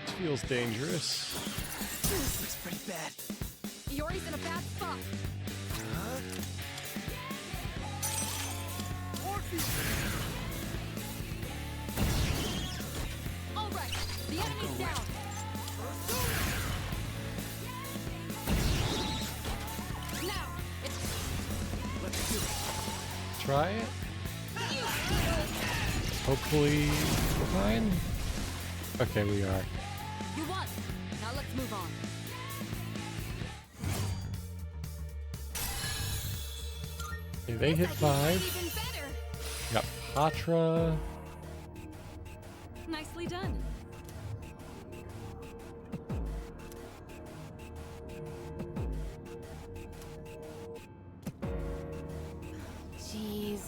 This feels dangerous. This looks pretty bad. Yori's in a bad spot. All right, the enemy's down. Now, it's Let's do it. Try it. Hopefully we're fine. Okay, we are. you won. Now let's move on. Okay, they hit 5. Even better. Got Patra. Nicely done. Jeez.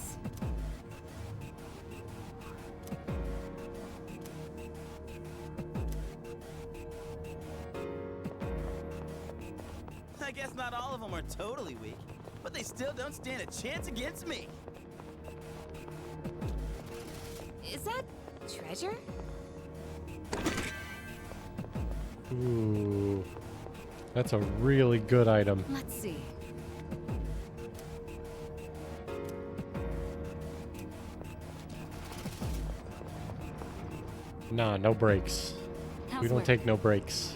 I guess not all of them are totally weak, but they still don't stand a chance against me. Is that treasure? Ooh. That's a really good item. Let's see. Nah, no breaks. We don't take no breaks.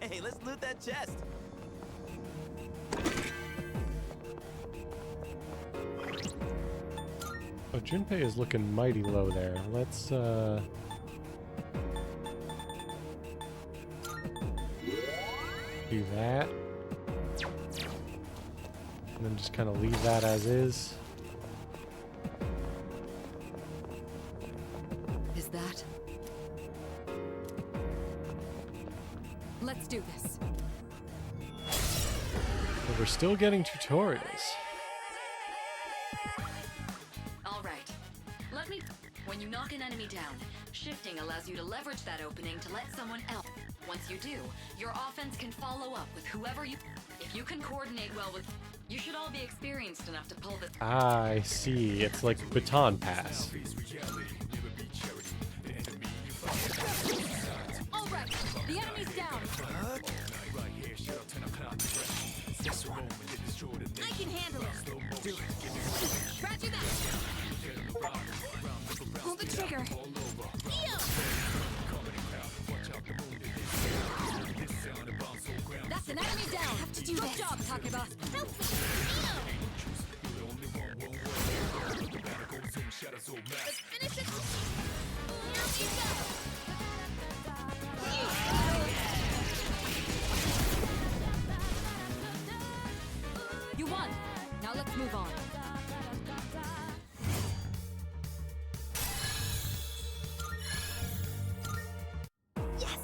Hey, let's loot that chest. Oh, Junpei is looking mighty low there. Let's, do that. And then just kind of leave that as is. Is that? Let's do this. But we're still getting tutorials. All right. Let me... When you knock an enemy down, shifting allows you to leverage that opening to let someone else... Once you do, your offense can follow up with whoever you... If you can coordinate well with... You should all be experienced enough to pull this... I see. It's like baton pass. All right. The enemy's down. I can handle it. Roger that. Pull the trigger. That's an enemy down. Have to do Good job, Takeba. Help me. Let's finish it. Here we go. You won. Now let's move on. Yes.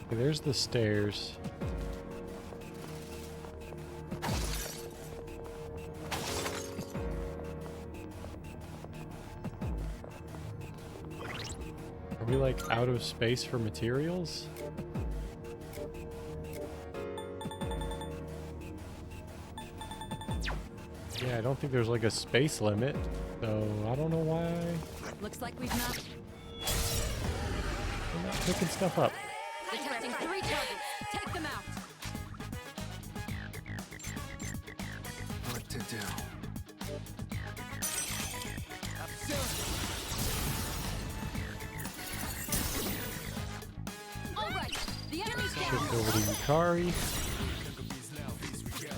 Okay, there's the stairs. Are we like out of space for materials? Yeah, I don't think there's like a space limit, so I don't know why Looks like we've not we're not picking stuff up. detecting 3 targets. Take them out. What to do? All right. The enemy's down. Shift over to Yukari.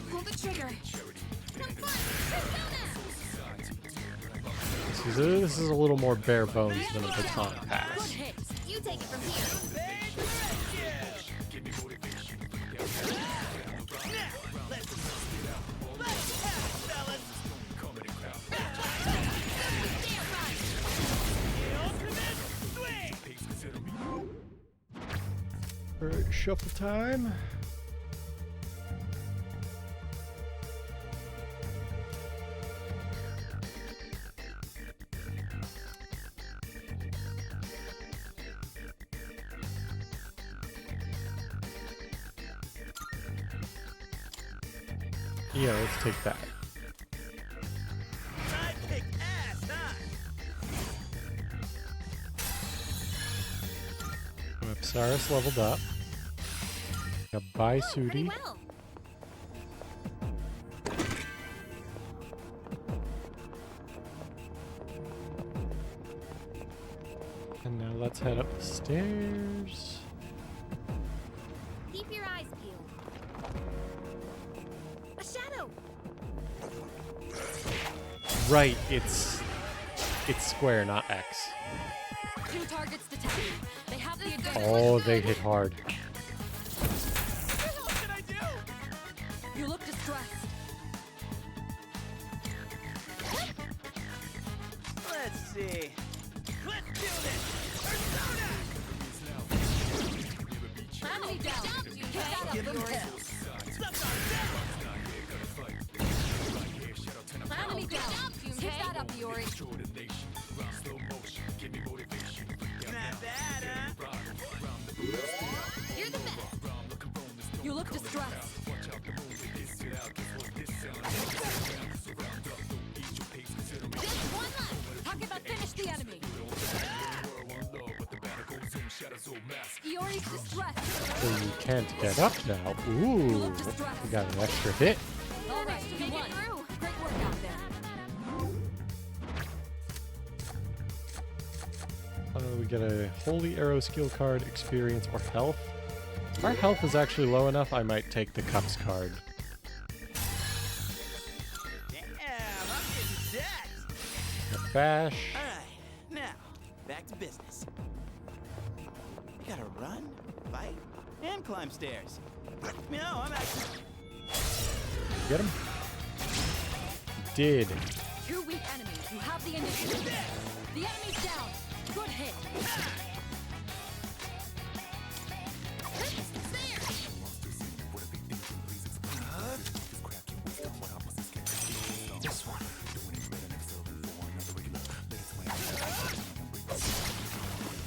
Pull the trigger. This is a little more bare bones than a baton pass. You take it from here. Alright, shuffle time. Yeah, let's take that. Apsaris leveled up. Got Baisudi. Well. And now let's head up the stairs. Keep your eyes peeled. A shadow. Right, it's square, not X. 2 targets detected. They have the advantage. Oh, they hit hard. You look distressed. Let's see. Let's do this. Persona! Enemy down. Get that up, Yuri. Enemy down. Get that up, Yuri. Not bad, huh? You're the best. You look distressed. Iori's distressed. So you can't get up now. Ooh, we got an extra hit. All right, you won. Great work out there. We get a Holy Arrow skill card, experience, or health. If our health is actually low enough, I might take the Cups card. Damn, I'm getting jacked. A bash. All right, now back to business. You gotta run, fight, and climb stairs. No, I'm actually. Get him? Did. 2 weak enemies. You have the initiative. The enemy's down. Good hit. This one.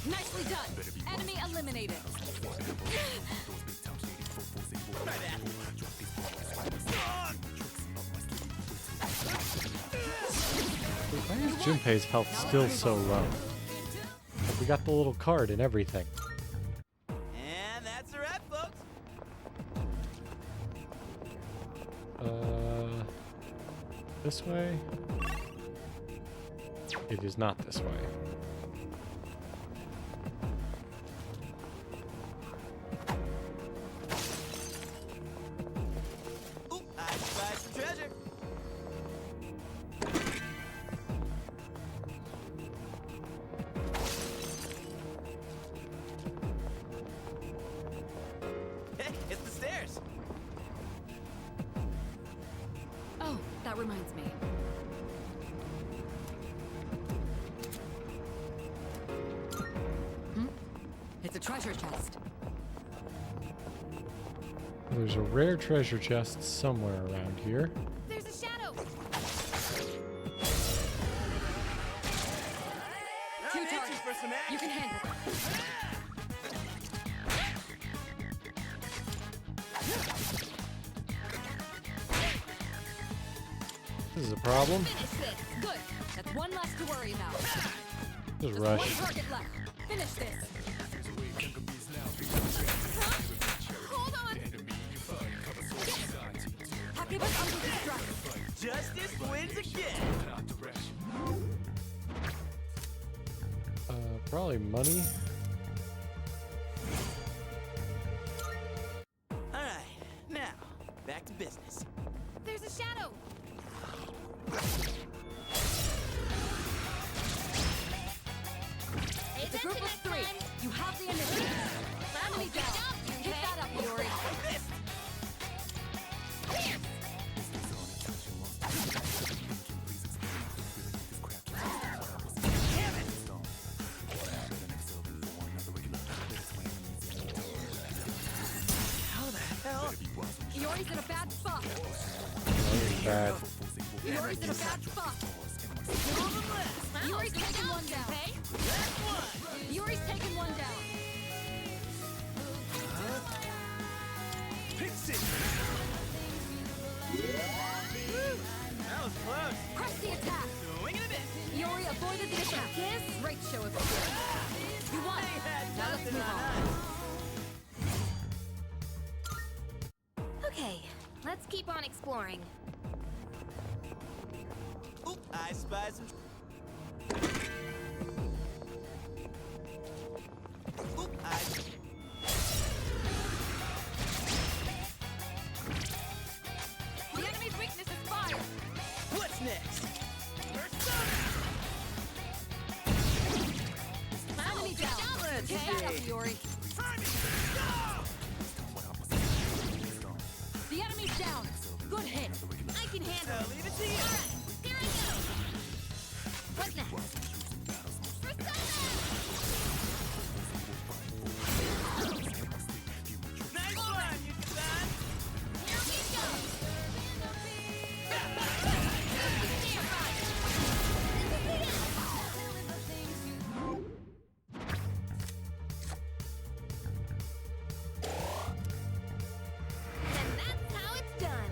Nicely done. Enemy eliminated. Why is Junpei's health still so low? We got the little card and everything. And that's a wrap, folks. This way? It is not this way. Oop, I spied some treasure. Hey, it's the stairs. Oh, that reminds me. It's a treasure chest. There's a rare treasure chest somewhere around here. There's a shadow. Two targets. You can handle them. This is a problem. Finish this. Good. That's one less to worry about. Just Just rush. one target left. Finish this. Hold on. Hakiba's under distress. Justice wins again. Probably money. All right, now back to business. There's a shadow. It's a group of 3. You have the initiative. Enemy down. Pick that up, Iori. How the hell? Iori's in a bad spot. Bad. Iori's in a bad spot. Iori's taking one down. Iori's taking one down. Fix it. That was close. Press the attack. Swing and a miss. Iori avoided the attack. Great show of experience. You won. Now let's move on. Okay, let's keep on exploring. Oop, I spy some. Oop, The enemy's weakness is fire. What's next? Enemy down. Pick that up, Iori. The enemy's down. Good hit. I can handle it. Leave it to you. Here I go. What's next? Nice one, you son. Here we go. And that's how it's done.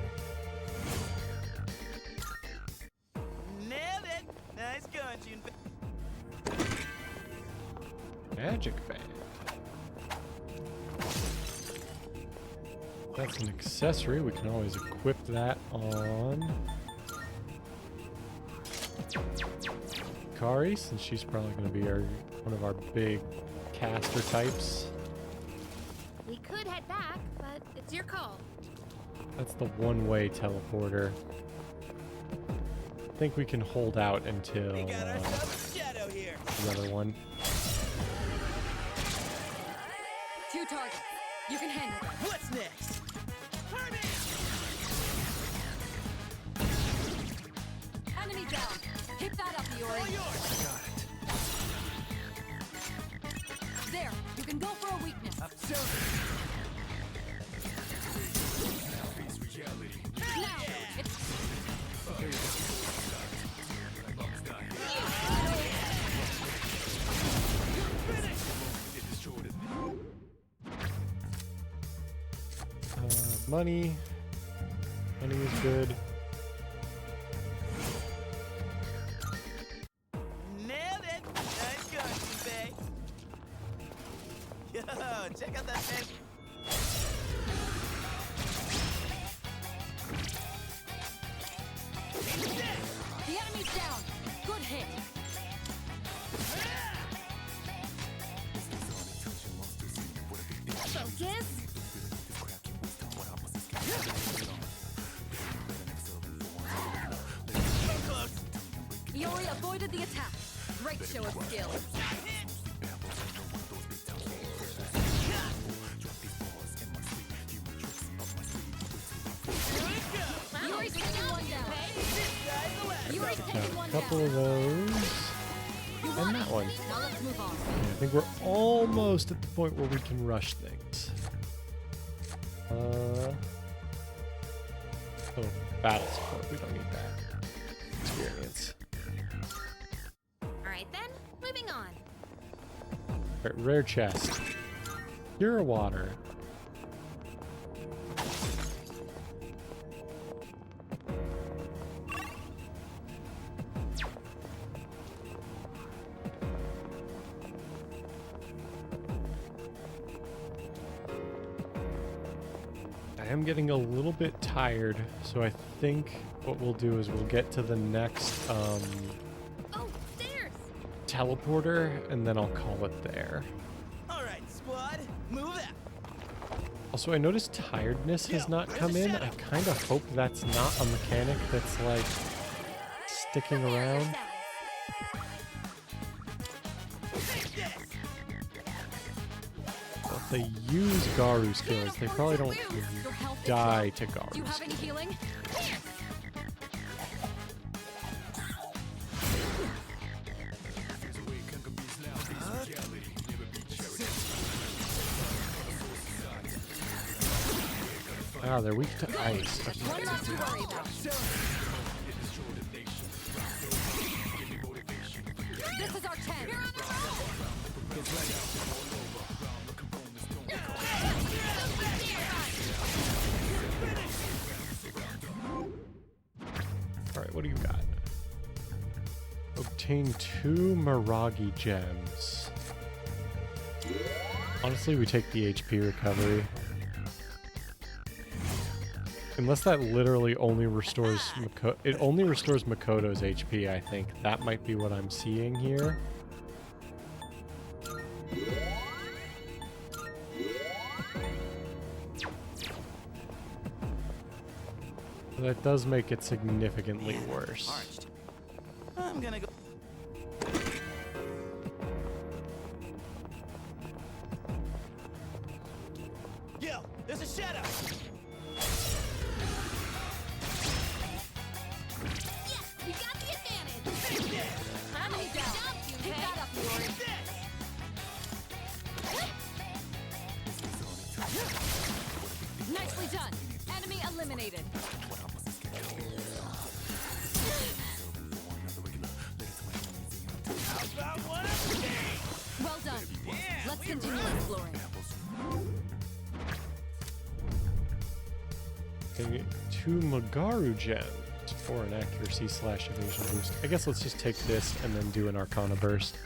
Nailed it. Nice going, Junpei. Magic band. That's an accessory. We can always equip that on Kari, since she's probably going to be one of our big caster types. We could head back, but it's your call. That's the one-way teleporter. I think we can hold out until another one. 2 targets. You can handle them. What's next? Enemy down. Pick that up, Yuri. Got it. There. You can go for a weakness. Now, it's money. Money is good. Nailed it! Nice going, Bae. Yo, check out that fish. the enemy's down. Good hit. Focus. Yuri avoided the attack. Great show of skill. Yuri's taking one down. Yuri's taking Got a one couple down. of those. And that one. Now let's move on. I think we're almost at the point where we can rush things. Oh, battle support. We don't need that. Experience. Alright then, moving on. Alright, rare chest. Pure water. I am getting a little bit tired, so I think what we'll do is we'll get to the next Oh, stairs! teleporter, and then I'll call it there. Alright, squad, move out. Also, I noticed tiredness has not come in. I kind of hope that's not a mechanic that's, like, sticking around. Well, if they use Garu skills, they probably don't die to Garu Do you have skills. any healing? Ah, they're weak to ice. One left to worry about. This is our 10. Alright, what do you got? Obtain 2 Miragi gems. Honestly, we take the HP recovery. Unless that literally only restores it only restores Makoto's HP, I think. That might be what I'm seeing here. That does make it significantly worse. Parched. I'm gonna go. Yo, there's a shadow. We got the advantage! Enemy down. Pick that up, Yuri. Nicely done. Enemy eliminated. Well done. Let's continue exploring. Okay, 2 Magaru gems for an accuracy / evasion boost. I guess let's just take this and then do an Arcana burst.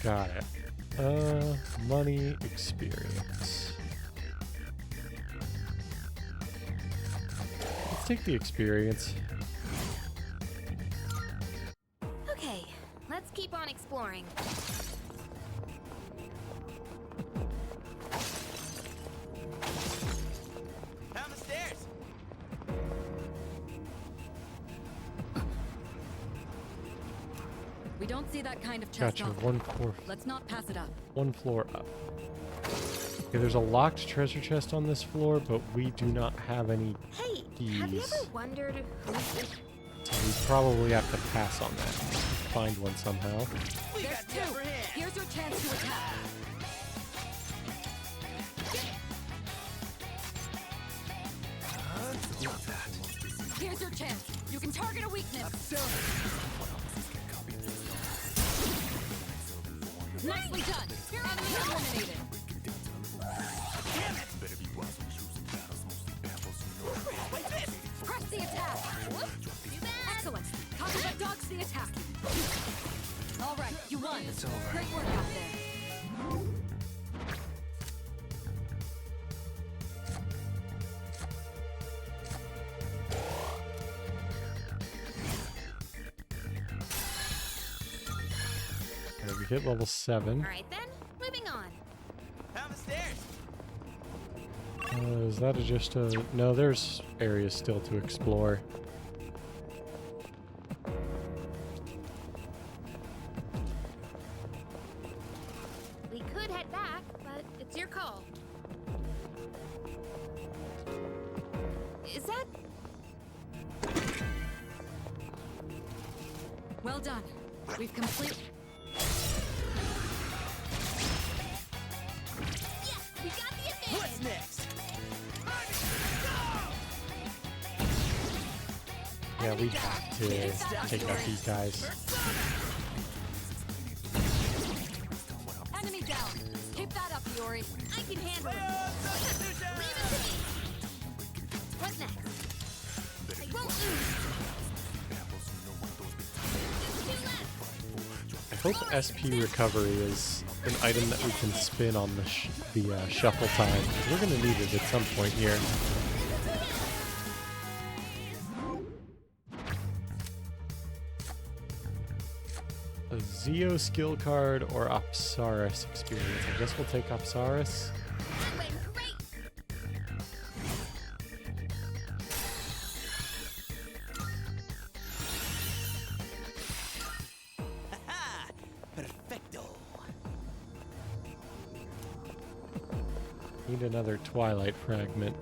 Got it. Money, experience. Let's take the experience. Okay, let's keep on exploring. Down the stairs. We don't see that kind of chest Gotcha. often. One floor. Let's not pass it up. One floor up. Okay, there's a locked treasure chest on this floor, but we do not have any Hey, keys. have you ever wondered who's it? So we probably have to pass on that. Find one somehow. There's two. Here's your chance to attack. Love that. Here's your chance. You can target a weakness. Nicely done. Enemy eliminated. Press the attack. Excellent. Copy that dodge the attack. All right, you won. It's over. Great work out there. Okay, we hit level 7. All right then, moving on. Down the stairs. Is that just a... No, there's areas still to explore. We could head back, but it's your call. Is that... Well done. We've completed. Yes, we got the advantage! What's next? Yeah, we have to take out these guys. Enemy down. Keep that up, Yori. I can handle it. Leave it to me. What next? I won't lose. Just two left. I hope SP recovery is an item that we can spin on the shuffle time. We're gonna need it at some point here. A Zeo skill card or Apsaris experience. I guess we'll take Apsaris. That went great. Ha! Perfecto. Need another Twilight fragment.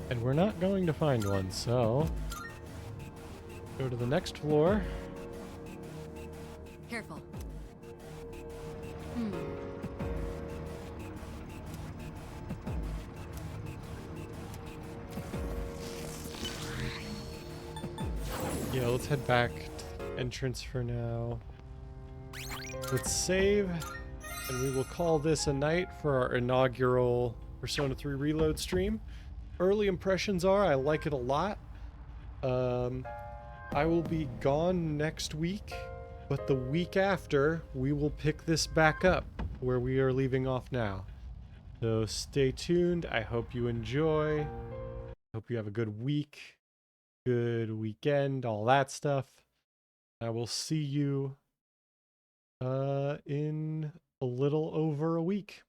And we're not going to find one, so go to the next floor. Careful. Yeah, let's head back to the entrance for now. Let's save, and we will call this a night for our inaugural Persona 3 Reload stream. Early impressions are I like it a lot. I will be gone next week, but the week after we will pick this back up where we are leaving off now. So stay tuned. I hope you enjoy. Hope you have a good week, good weekend, all that stuff. I will see you in a little over a week.